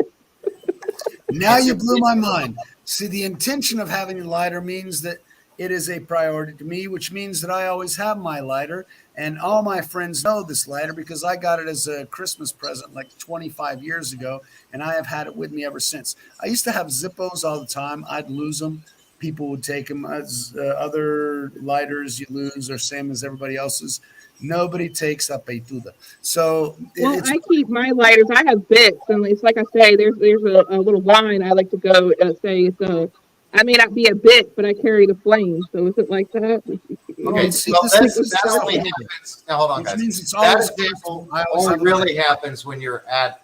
Now you blew my mind. See, the intention of having a lighter means that it is a priority to me, which means that I always have my lighter. And all my friends know this lighter because I got it as a Christmas present like 25 years ago, and I have had it with me ever since. I used to have Zippos all the time. I'd lose them. people would take them as other lighters you lose are same as everybody else's. Nobody takes a peituda. So Well, it's I keep my lighters. I have bits, and it's like I say, there's a little line I like to go say it's I may not be a bit, but I carry the flame. So is it like that? Okay, see, well, this is that so only handy. happens. Now, hold on, Which guys. means it's That always example I always only have a really happens when you're at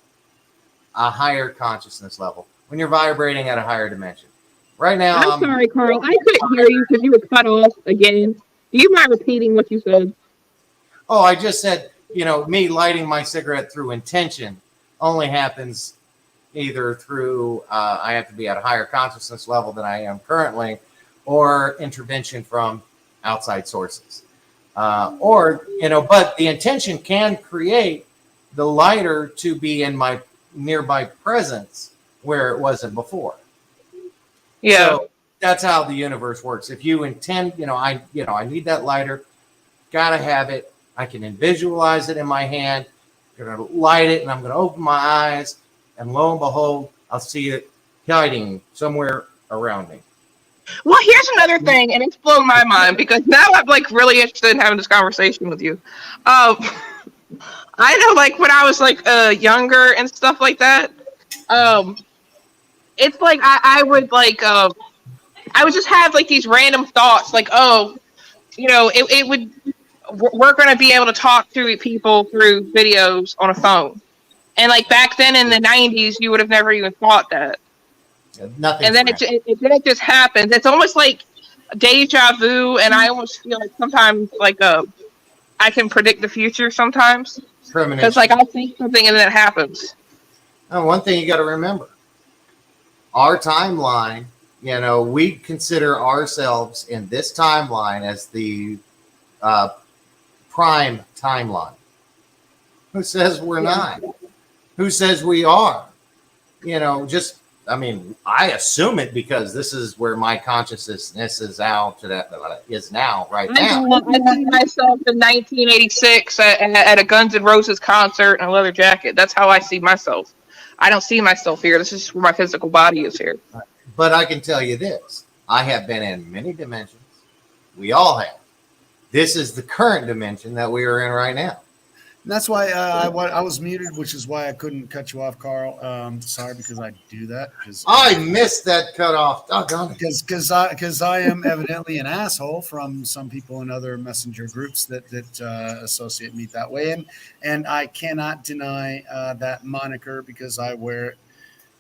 a higher consciousness level, when you're vibrating at a higher dimension. Right now, I'm sorry, Carl. I couldn't hear you because you were cut off again. Do you mind repeating what you said? oh, I just said, me lighting my cigarette through intention only happens either through I have to be at a higher consciousness level than I am currently, or intervention from outside sources. But the intention can create the lighter to be in my nearby presence where it wasn't before. Yeah. So that's how the universe works. If you intend, I need that lighter, gotta have it. I can visualize it in my hand. I'm gonna light it, and I'm gonna open my eyes, and lo and behold, I'll see it hiding somewhere around me. Well, here's another thing, and it's blown my mind because now I'm like really interested in having this conversation with you. I know, like when I was like younger and stuff like that. It's like I would like I would just have like these random thoughts, like it would we're going to be able to talk to people through videos on a phone, and like back then in the 90s, you would have never even thought that. Nothing. And then it just happens. It's almost like deja vu, and I almost feel like sometimes like I can predict the future sometimes because like I'll think something and then it happens. Now, one thing you got to remember: our timeline. We consider ourselves in this timeline as the prime timeline. Who says we're not? Who says we are? I assume it because this is where my consciousness is now right now. I see myself in 1986 at a Guns N' Roses concert in a leather jacket. That's how I see myself. I don't see myself here. This is where my physical body is here. But I can tell you this. I have been in many dimensions. We all have. This is the current dimension that we are in right now. And that's why I was muted, which is why I couldn't cut you off, Carl. Sorry, because I do that. I missed that cutoff. Because I am evidently an asshole from some people in other messenger groups that associate me that way, and I cannot deny that moniker because I wear it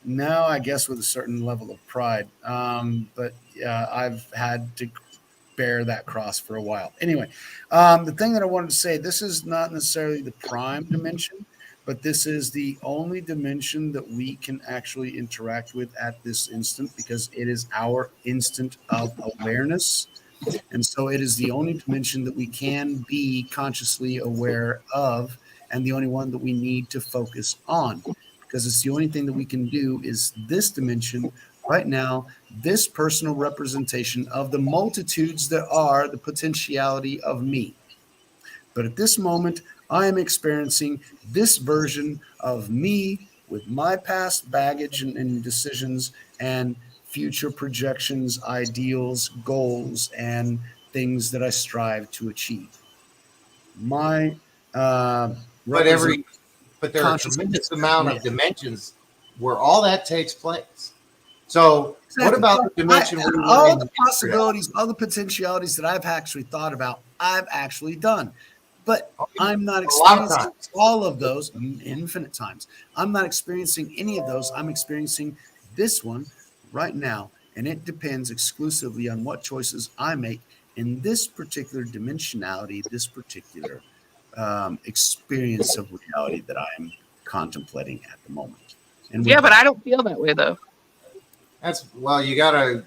now, I guess, with a certain level of pride. But I've had to bear that cross for a while. Anyway, the thing that I wanted to say, this is not necessarily the prime dimension, but this is the only dimension that we can actually interact with at this instant because it is our instant of awareness. And so it is the only dimension that we can be consciously aware of and the only one that we need to focus on because it's the only thing that we can do is this dimension right now, this personal representation of the multitudes that are the potentiality of me. But at this moment, I am experiencing this version of me with my past baggage and decisions and future projections, ideals, goals, and things that I strive to achieve. My but there are a tremendous amount of dimensions where all that takes place. So what about the dimension where all the possibilities, all the potentialities that I've actually thought about, I've actually done. But I'm not experiencing all of those infinite times. I'm not experiencing any of those. I'm experiencing this one right now. And it depends exclusively on what choices I make in this particular dimensionality, this particular experience of reality that I am contemplating at the moment. And but I don't feel that way though. You gotta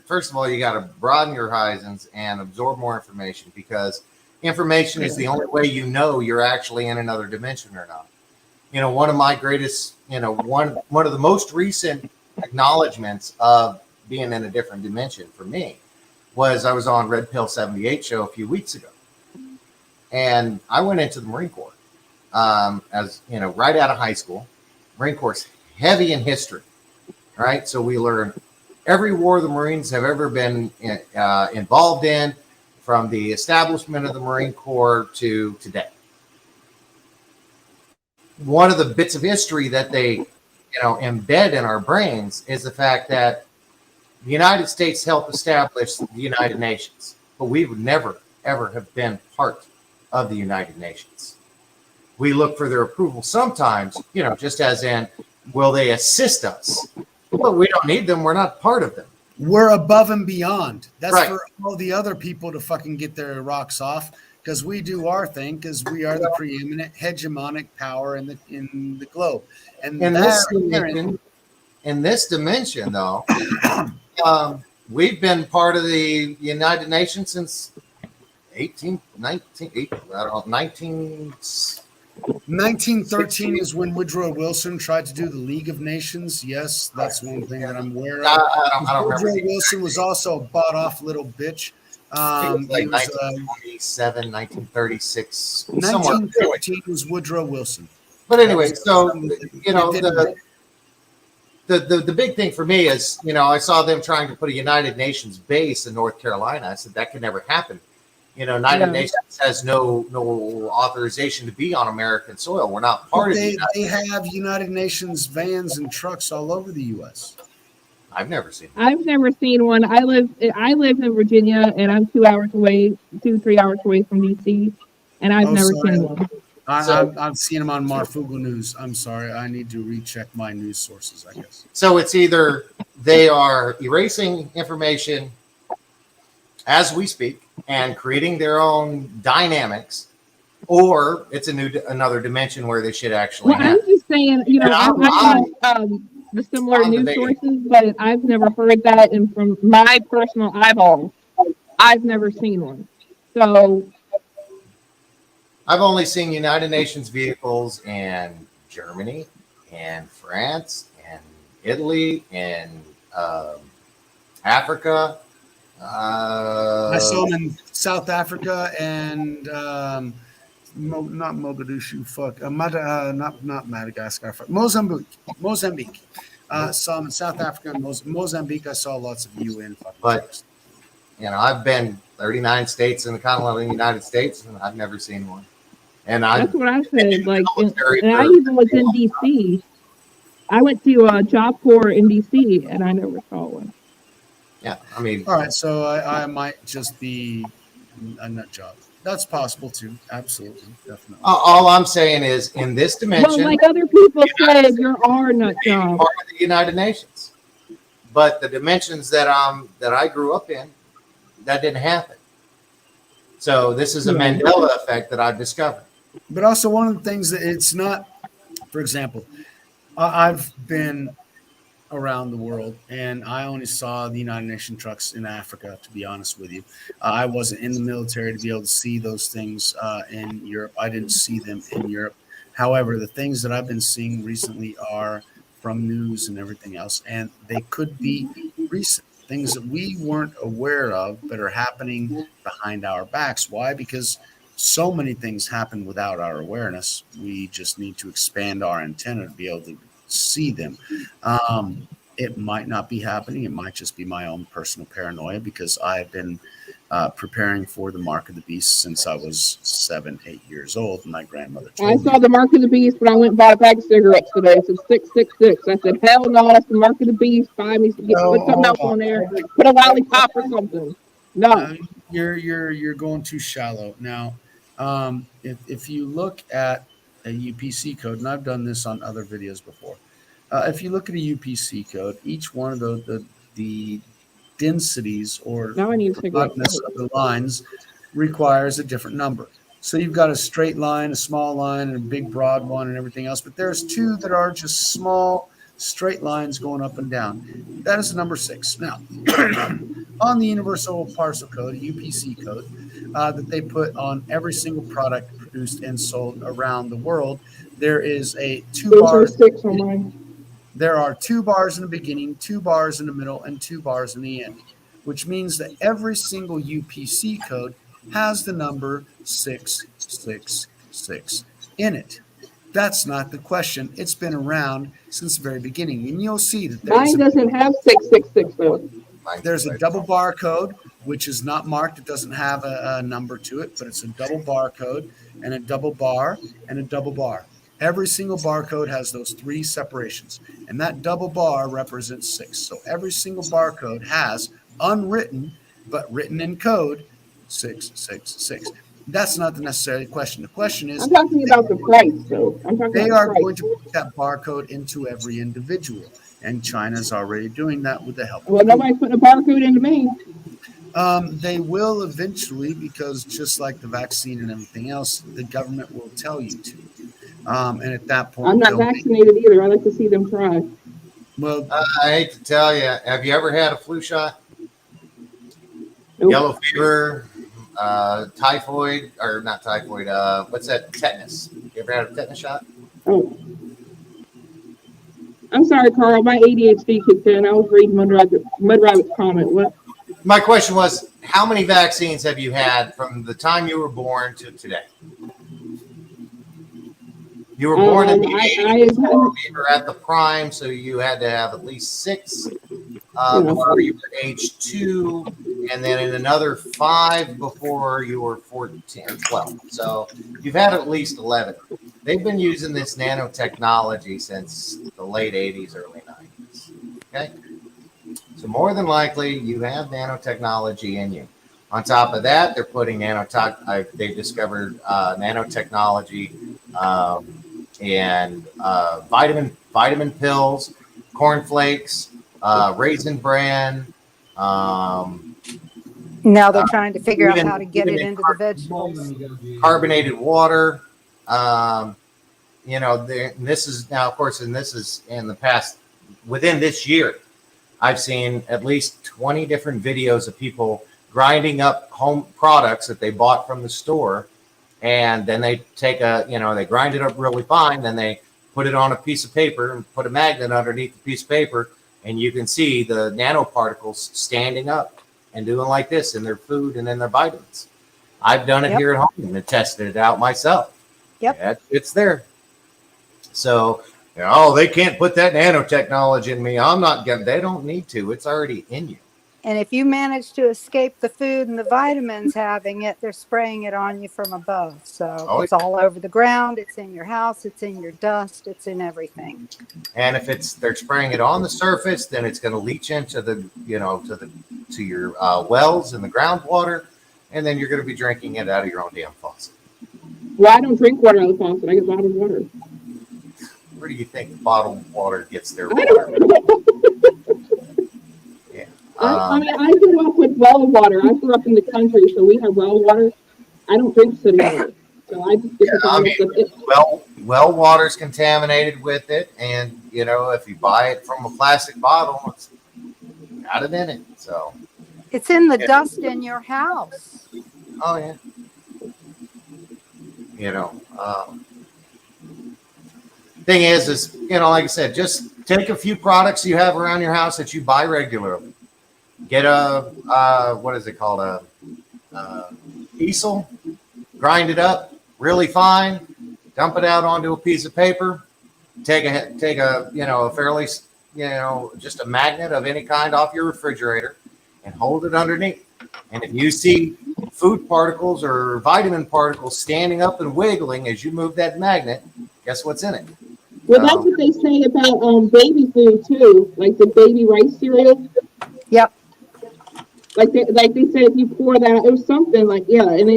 broaden your horizons and absorb more information because information is the only way you're actually in another dimension or not. One of my greatest, one of the most recent acknowledgments of being in a different dimension for me was I was on Red Pill 78 show a few weeks ago. And I went into the Marine Corps as right out of high school. Marine Corps heavy in history, right? So we learn every war the Marines have ever been involved in, from the establishment of the Marine Corps to today. One of the bits of history that they embed in our brains is the fact that the United States helped establish the United Nations, but we would never, ever have been part of the United Nations. We look for their approval sometimes, just as in, will they assist us? But we don't need them. We're not part of them. We're above and beyond. That's Right. for all the other people to fucking get their rocks off, because we do our thing, because we are the preeminent hegemonic power in the globe. And In that, this dimension, though, we've been part of the United Nations since 1913 is when Woodrow Wilson tried to do the League of Nations. Yes, that's one thing that I'm aware of. I don't Woodrow remember. Wilson was also a bought-off little bitch. It was like He was, 1927, 1936, somewhere. 1913 was Woodrow Wilson. But anyway, so the big thing for me is, I saw them trying to put a United Nations base in North Carolina. I said that could never happen. United Nations has no authorization to be on American soil. We're not part of it. They have United Nations vans and trucks all over the U.S. I've never seen one. I've never seen one. I live in Virginia, and I'm 3 hours away from DC, and I've never seen one. I've seen them on Marfugo News. I'm sorry. I need to recheck my news sources, I guess. So it's either they are erasing information as we speak and creating their own dynamics, or it's another dimension where they should actually Well, I'm just saying, I have the similar I'm news debating. sources, but I've never heard that, and from my personal eyeballs, I've never seen one. So I've only seen United Nations vehicles in Germany and France and Italy and Africa. I saw them in South Africa and not Mogadishu. Not Madagascar. Mozambique. Saw them in South Africa and Mozambique. I saw lots of UN. But I've been 39 states in the continental United States, and I've never seen one. And that's what I said. Like, and I even was in DC. I went to a job corps in DC, and I never saw one. Yeah, I mean, all right. So I might just be a nut job. That's possible too. Absolutely, definitely. all I'm saying is, in this dimension, Well, like other people said, you're our nut job. Part of the United Nations, but the dimensions that I grew up in, that didn't happen. So this is a Mandela effect that I've discovered. But also one of the things that it's not, for example, I've been around the world and I only saw the United Nations trucks in Africa, to be honest with you. I wasn't in the military to be able to see those things in Europe. I didn't see them in Europe. However, the things that I've been seeing recently are from news and everything else, and they could be recent. Things that we weren't aware of but are happening behind our backs. Why? Because so many things happen without our awareness. We just need to expand our antenna to be able to see them. It might not be happening. It might just be my own personal paranoia, because I've been preparing for the Mark of the Beast since I was 7-8 years old. And my grandmother told I me. saw the Mark of the Beast when I went and bought a pack of cigarettes today. It said 666. I said, hell no, that's the Mark of the Beast. Buy me put something else on there. Put a lollipop or something. No. You're going too shallow. Now, if you look at a UPC code, and I've done this on other videos before, if you look at a UPC code, each one of the densities or Now I need to roughness of the lines requires a different number. So you've got a straight line, a small line, and a big broad one, and everything else. But there's two that are just small straight lines going up and down. That is number 6. Now, on the Universal Parcel Code, UPC code, that they put on every single product produced and sold around the world, there is a 2 Those are bars. 6 on mine. There are 2 bars in the beginning, 2 bars in the middle, and 2 bars in the end, which means that every single UPC code has the number 666 in it. That's not the question. It's been around since the very beginning. And you'll see that Mine doesn't have 666 though. there's a double barcode, which is not marked. It doesn't have a number to it, but it's a double barcode and a double bar and a double bar. Every single barcode has those three separations, and that double bar represents 6. So every single barcode has unwritten, but written in code, 666. That's not the necessary question. The question is, I'm talking about the price though. I'm talking they about are the price. going to put that barcode into every individual, and China's already doing that with the help of Well, nobody's putting a barcode into me. They will eventually, because just like the vaccine and everything else, the government will tell you to. And at that point, I'm not vaccinated either. I like to see them try. well, I hate to tell you, have you ever had a flu shot? Nope. Yellow fever, typhoid, or not typhoid, what's that? Tetanus. You ever had a tetanus shot? Oh. I'm sorry, Carl. My ADHD kicked in. I was reading Mud Rabbit's comment. What? My question was, how many vaccines have you had from the time you were born to today? You were born in the 80s, so you were at the prime, so you had to have at least 6 before you were age 2, and then in another 5 before you were 14 or 12. So you've had at least 11. They've been using this nanotechnology since the late 80s, early 90s. Okay? So more than likely, you have nanotechnology in you. On top of that, they're putting they've discovered nanotechnology and vitamin pills, cornflakes, raisin bran. Now they're trying to figure out how to get it into the vegetables. Carbonated water. This is now, of course, and this is in the past, within this year, I've seen at least 20 different videos of people grinding up home products that they bought from the store. And then they take they grind it up really fine. Then they put it on a piece of paper and put a magnet underneath the piece of paper. And you can see the nanoparticles standing up and doing like this in their food and in their vitamins. I've done it here at home and tested it out myself. Yep. Yeah, it's there. So, they can't put that nanotechnology in me. They don't need to. It's already in you. And if you manage to escape the food and the vitamins having it, they're spraying it on you from above. So it's all over the ground. It's in your house. It's in your dust. It's in everything. And if they're spraying it on the surface, then it's going to leach into to your wells and the groundwater, and then you're going to be drinking it out of your own damn faucet. Well, I don't drink water out of the faucet. I get bottled water. Where do you think bottled water gets their I water? don't know. Yeah. I grew up with well water. I grew up in the country, so we have well water. I don't drink city water. So I just get the bottled stuff. Well water's contaminated with it, and if you buy it from a plastic bottle, it's got it in it. So it's in the dust in your house. Oh yeah. Thing is, like I said, just take a few products you have around your house that you buy regularly. Get what is it called? Easel, grind it up really fine, dump it out onto a piece of paper, take a fairly, just a magnet of any kind off your refrigerator and hold it underneath. And if you see food particles or vitamin particles standing up and wiggling as you move that magnet, guess what's in it? Well, that's what they say about baby food too, like the baby rice cereal. Yep. Like they said, if you pour that, it was something like and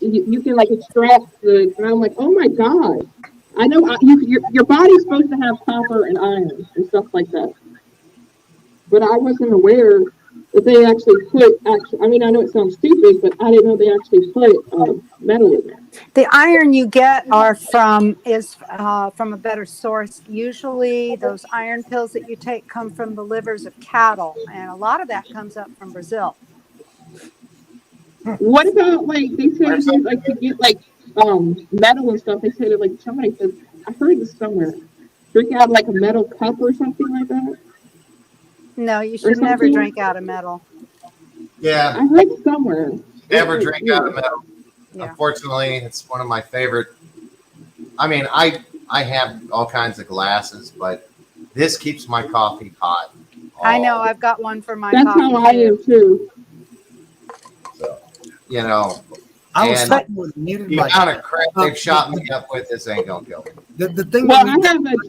you can like extract the. And I'm like, oh my god, I know your body's supposed to have copper and iron and stuff like that, but I wasn't aware that they actually put. I mean, I know it sounds stupid, but I didn't know they actually put metal in there. The iron you get from a better source. Usually those iron pills that you take come from the livers of cattle, and a lot of that comes up from Brazil. What about like they said like to get like metal and stuff? They said like somebody said I heard this somewhere. Drink out like a metal cup or something like that. No, you should never drink out of metal. Yeah, I heard somewhere. Never drink out of metal. Yeah. Unfortunately, it's one of my favorite. I mean, I I have all kinds of glasses, but this keeps my coffee hot. I know. I've got one for my That's coffee how I am too. too. So, you know, I was and talking with muted the mic. amount of crap they've Um, shot me up with, this ain't gonna kill me. The thing Well, that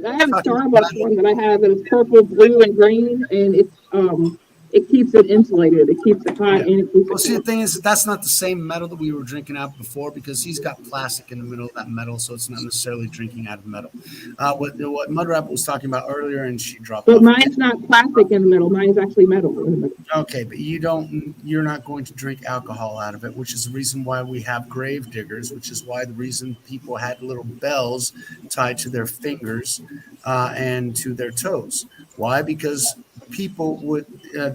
I have a Starbucks one that I have, and it's purple, blue, and green, and it keeps it insulated. It keeps it hot, Yeah. and it keeps Well, it see, the cold. thing is, that's not the same metal that we were drinking out before because he's got plastic in the middle of that metal, so it's not necessarily drinking out of metal. What Mud Rabbit was talking about earlier, and she dropped But off. mine's not plastic in the middle. Mine's actually metal in the middle. Okay, but you're not going to drink alcohol out of it, which is the reason why we have grave diggers, which is why the reason people had little bells tied to their fingers and to their toes. Why? Because people would,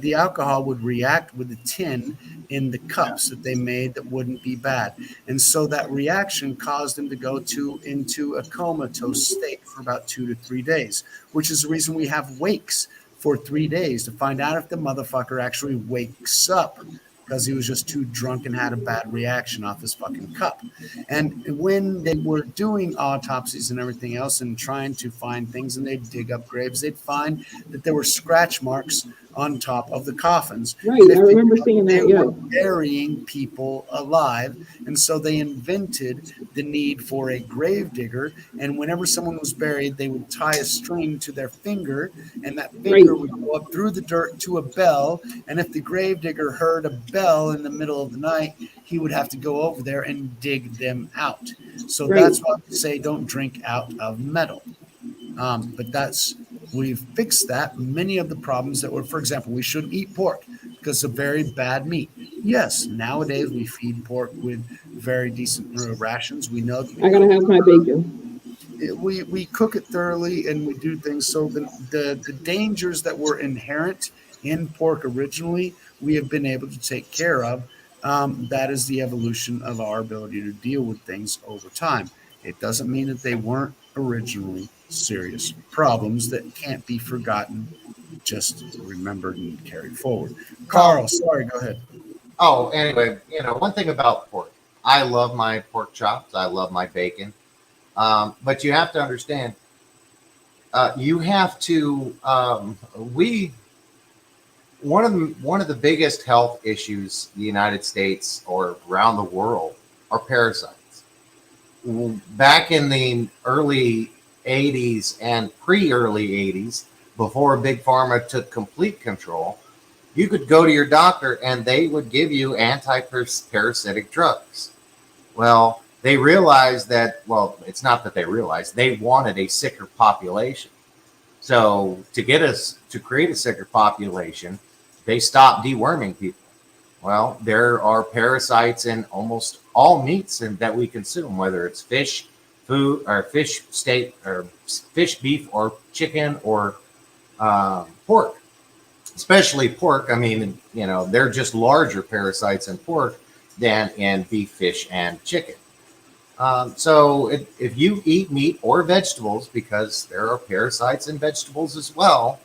the alcohol would react with the tin in the cups that they made that wouldn't be bad. And so that reaction caused them to go into a comatose state for about 2 to 3 days, which is the reason we have wakes for 3 days to find out if the motherfucker actually wakes up because he was just too drunk and had a bad reaction off his fucking cup. And when they were doing autopsies and everything else and trying to find things and they'd dig up graves, they'd find that there were scratch marks on top of the coffins. Right, And if I they remember seeing they that. Yeah, were burying people alive. And so they invented the need for a grave digger. And whenever someone was buried, they would tie a string to their finger, and that finger right. would go up through the dirt to a bell. And if the grave digger heard a bell in the middle of the night, he would have to go over there and dig them out. So Right. that's why we say don't drink out of metal. But we've fixed that. Many of the problems that were, for example, we shouldn't eat pork because it's a very bad meat. Yes, nowadays we feed pork with very decent rations. We know that I gotta have my bacon. we cook it thoroughly and we do things so the dangers that were inherent in pork originally we have been able to take care of. That is the evolution of our ability to deal with things over time. It doesn't mean that they weren't originally serious problems that can't be forgotten, just remembered and carried forward. Carl, sorry, go ahead. Oh, anyway, one thing about pork, I love my pork chops. I love my bacon. But you have to understand, you have to, we, one of the biggest health issues in the United States or around the world are parasites. Back in the early 80s and pre-early 80s, before Big Pharma took complete control, you could go to your doctor and they would give you anti-parasitic drugs. Well, they realized that, well, it's not that they realized, they wanted a sicker population. So to create a sicker population, they stopped deworming people. Well, there are parasites in almost all meats that we consume, whether it's fish, food, or fish steak, or fish, beef, or chicken, or pork. Especially pork. I mean, they're just larger parasites in pork than in beef, fish, and chicken. So if you eat meat or vegetables, because there are parasites in vegetables as well,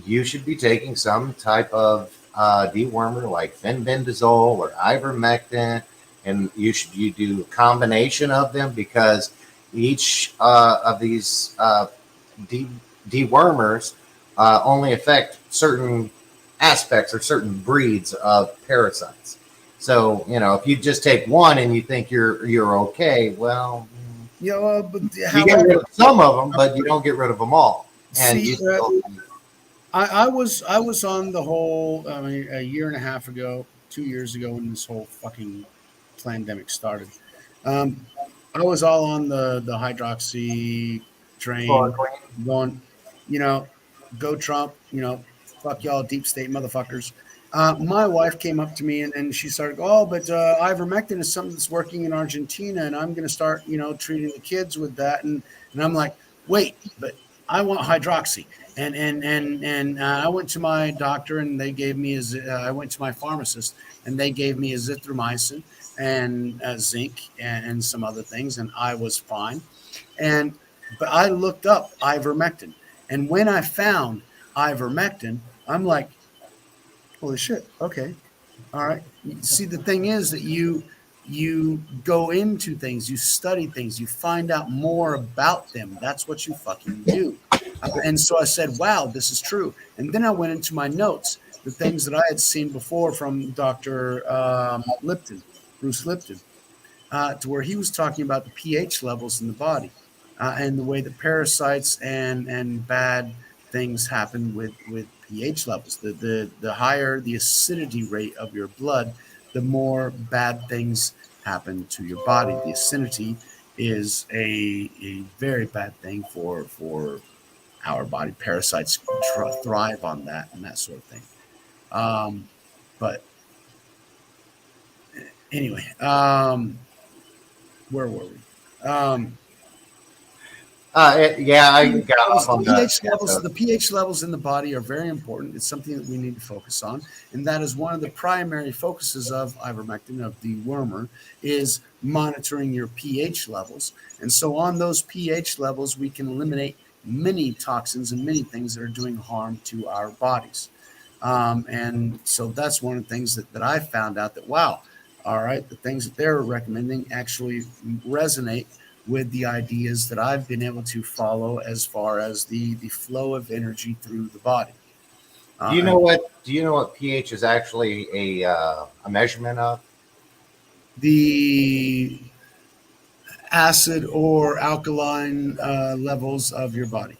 you should be taking some type of dewormer like fenbendazole or ivermectin, and you do a combination of them because each of these dewormers only affect certain aspects or certain breeds of parasites. So, if you just take one and you think you're okay, well, But you get rid of some of them, but you don't get rid of them all. And see, you still, I was on the whole. I mean, a year and a half ago, 2 years ago, when this whole fucking pandemic started. I was all on the hydroxy train, going, go Trump, fuck y'all, deep state motherfuckers. My wife came up to me and she started, oh, but ivermectin is something that's working in Argentina, and I'm going to start, treating the kids with that. And I'm like, wait, but I want hydroxy. And I went to my doctor and they gave me I went to my pharmacist and they gave me azithromycin and zinc and some other things, and I was fine. But I looked up ivermectin, and when I found ivermectin, I'm like, holy shit, okay, all right. See, the thing is that you go into things, you study things, you find out more about them. That's what you fucking do. And so I said, wow, this is true. And then I went into my notes, the things that I had seen before from Dr. Lipton, Bruce Lipton, to where he was talking about the pH levels in the body and the way that parasites and bad things happen with pH levels. The higher the acidity rate of your blood, the more bad things happen to your body. The acidity is a very bad thing for our body. Parasites thrive on that and that sort of thing. But anyway, where were we? I got off on The pH levels in the body are very important. It's something that we need to focus on, and that is one of the primary focuses of ivermectin, of dewormer, is monitoring your pH levels. And so on those pH levels, we can eliminate many toxins and many things that are doing harm to our bodies. And so that's one of the things that I found out that, wow, all right, the things that they're recommending actually resonate with the ideas that I've been able to follow as far as the flow of energy through the body. Do you know what pH is actually a measurement of? The acid or alkaline levels of your body.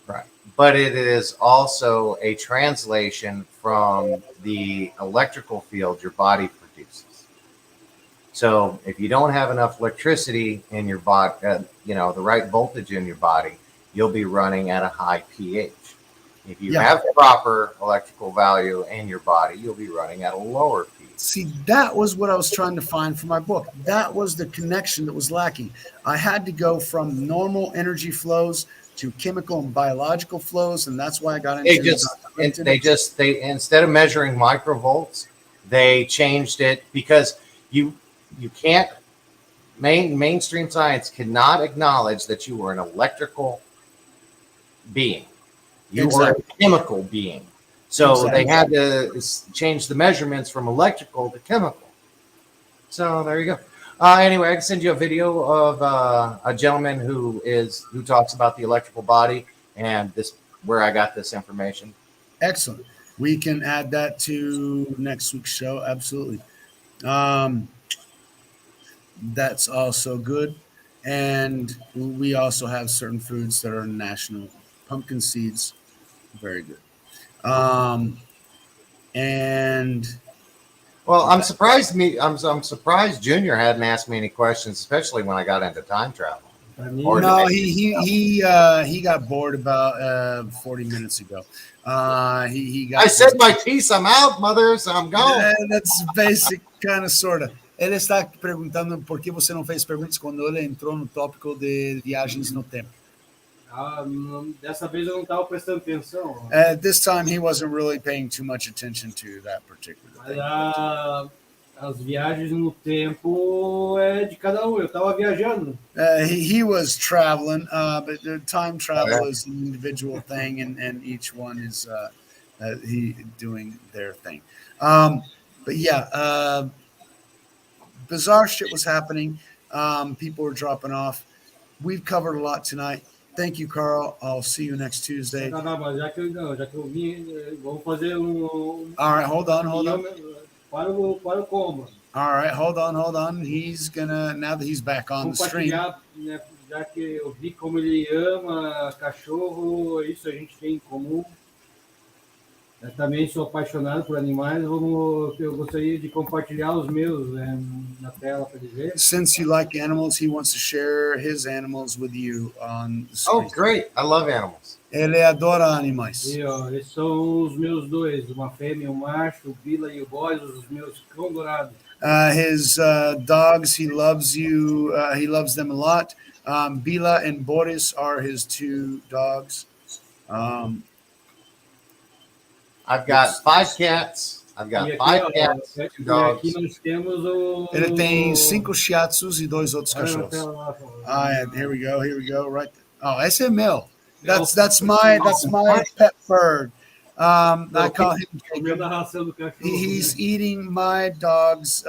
Right. But it is also a translation from the electrical field your body produces. So if you don't have enough electricity in your body, the right voltage in your body, you'll be running at a high pH. If you have proper electrical value in your body, you'll be running at a lower pH. See, that was what I was trying to find for my book. That was the connection that was lacking. I had to go from normal energy flows to chemical and biological flows, and that's why I got into they instead of measuring microvolts, they changed it because you can't mainstream science cannot acknowledge that you are an electrical being. You are a chemical being. So they had to change the measurements from electrical to chemical. So there you go. Anyway, I can send you a video of a gentleman who talks about the electrical body and where I got this information. Excellent. We can add that to next week's show. Absolutely. That's also good. And we also have certain foods that are national. Pumpkin seeds, very good. And well, I'm surprised I'm surprised Junior hadn't asked me any questions, especially when I got into time travel. No, he got bored about 40 minutes ago. He got. I said my piece. I'm out, mother. So I'm going. That's basic, kind of, sort of. Ele está perguntando por que você não fez perguntas quando ele entrou no tópico de viagens no tempo. Dessa vez eu não estava prestando atenção. This time he wasn't really paying too much attention to that particular thing. As viagens no tempo é de cada um. Eu estava viajando. He was traveling, but the time travel is an individual thing, and each one is he doing their thing. But yeah, bizarre shit was happening. People were dropping off. We've covered a lot tonight. Thank you, Carl. I'll see you next Tuesday. Já que eu vim, vamos fazer All right, hold on. Para o coma. All right, hold on. He's gonna, now that he's back on the stream. Né, já que eu vi como ele ama cachorro, isso a gente tem em comum. Eu também sou apaixonado por animais. Eu gostaria de compartilhar os meus na tela para ele ver. Since you like animals, he wants to share his animals with you on the screen. Oh, great. I love animals. Ele adora animais. E, ó, esses são os meus dois, uma fêmea e um macho, o Bila e o Boys, os meus cão dourados. His dogs, he loves you. He loves them a lot. Bila and Boris are his two dogs. I've got 5 cats. I've got 5 cats, 2 dogs. Aqui nós temos o... Ele tem 5 shiatsus e 2 outros cachorros. Here we go. Right. Oh, esse é meu. That's my pet bird. I call him. He's eating my dog's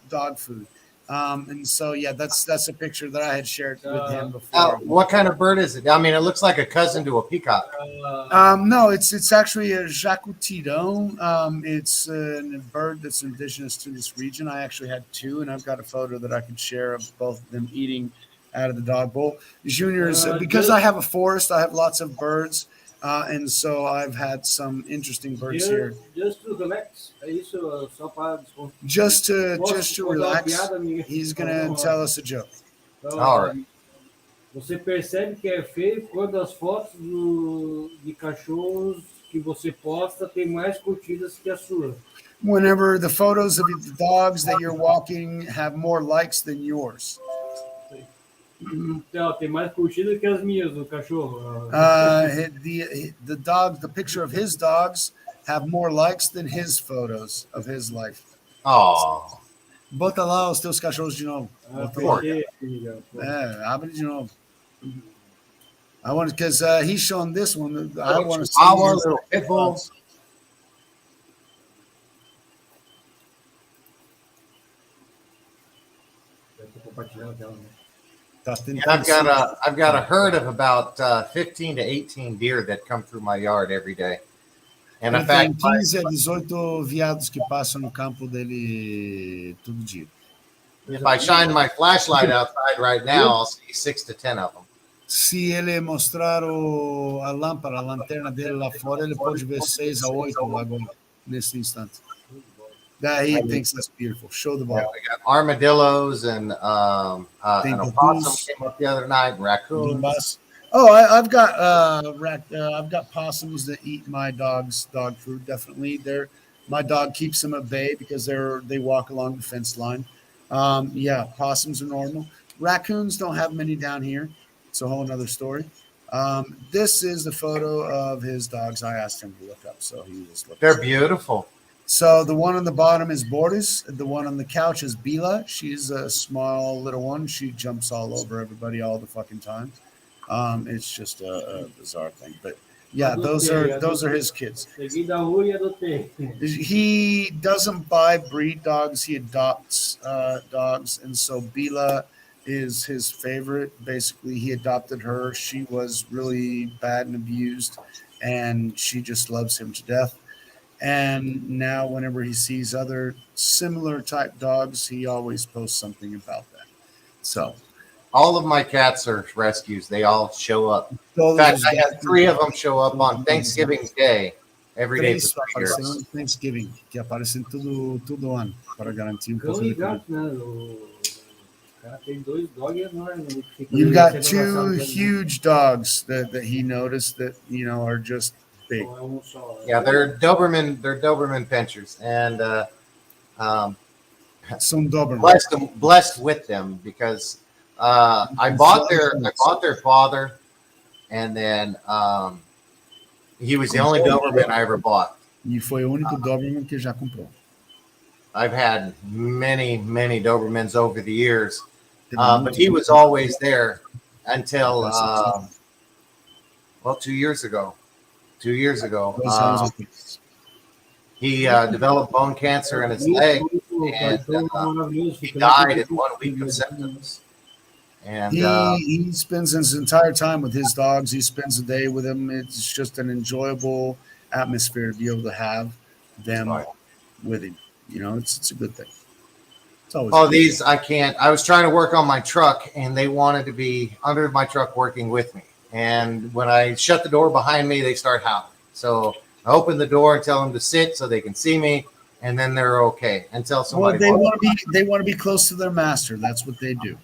dog food. And so, yeah, that's a picture that I had shared with him before. What kind of bird is it? I mean, it looks like a cousin to a peacock. No, it's actually a jacutidão. It's a bird that's indigenous to this region. I actually had two, and I've got a photo that I can share of both of them eating out of the dog bowl. Junior's, because I have a forest, I have lots of birds, and so I've had some interesting birds here. Just to relax. É isso, só para Just to relax. He's gonna tell us a joke. All right. Você percebe que é feio quando as fotos de cachorros que você posta tem mais curtidas que a sua. Whenever the photos of the dogs that you're walking have more likes than yours. Então, tem mais curtida que as minhas do cachorro. The picture of his dogs have more likes than his photos of his life. Oh. Bota lá os teus cachorros de novo. Abre de novo. I want, because he's showing this one. I want to see Our his little pit bulls. I've got a herd of about 15 to 18 deer that come through my yard every day. And in fact, 15 a 18 veados que passam no campo dele todo dia. If I shine my flashlight outside right now, I'll see 6 to 10 of them. Se ele mostrar a lâmpada, a lanterna dele lá fora, ele pode ver 6 a 8 agora, nesse instante. That he thinks that's beautiful. Show the ball. Yeah, we got armadillos and an opossum came up the other night, and raccoons. Oh, I've got possums that eat my dog's dog food. Definitely, my dog keeps them at bay because they walk along the fence line. Yeah, possums are normal. Raccoons don't have many down here. It's a whole another story. This is the photo of his dogs. I asked him to look up, so he was looking. They're beautiful. So the one on the bottom is Boris. The one on the couch is Bila. She's a small little one. She jumps all over everybody all the fucking time. It's just a bizarre thing. But yeah, those are his kids. He doesn't buy breed dogs. He adopts dogs. And so Bila is his favorite. Basically, he adopted her. She was really bad and abused, and she just loves him to death. And now whenever he sees other similar type dogs, he always posts something about that. So all of my cats are rescues. They all show up. In fact, I had 3 of them show up on Thanksgiving Day every day for 3 years. Thanksgiving, que aparecem todo ano para garantir pouco de You've got 2 huge dogs that he noticed that are just big. Yeah, they're Doberman pinchers, and some Doberman. Blessed with them because I bought their father, and then he was the only Doberman I ever bought. E foi o único Doberman que já comprou. I've had many Dobermans over the years, but he was always there until 2 years ago. 2 years ago, he developed bone cancer in his leg, and he died in 1 week of symptoms. And he spends his entire time with his dogs. He spends a day with them. It's just an enjoyable atmosphere to be able to have them with him. It's a good thing. It's always these I can't. I was trying to work on my truck, and they wanted to be under my truck working with me. And when I shut the door behind me, they start howling. So I open the door and tell them to sit so they can see me, and then they're okay until somebody. Well, they want to be close to their master. That's what they do.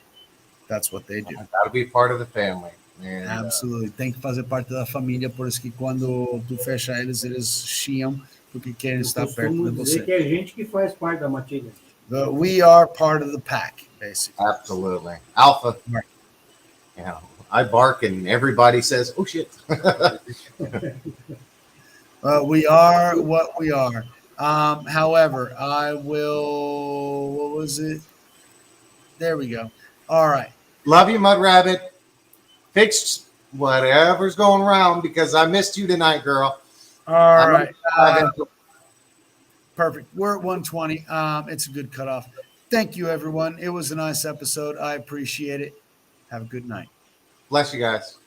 That's what they do. Got to be part of the family. And, Absolutely. Tem que fazer parte da família, por isso que quando tu fecha eles chiam porque querem estar perto de você. Que é gente que faz parte da matilha. We are part of the pack, basically. Absolutely. Alpha. Yeah. I bark and everybody says, "Oh shit." We are what we are. However, I will. What was it? There we go. All right. Love you, Mud Rabbit. Fix whatever's going around because I missed you tonight, girl. All right. Perfect. We're at 120. It's a good cutoff. Thank you, everyone. It was a nice episode. I appreciate it. Have a good night. Bless you guys.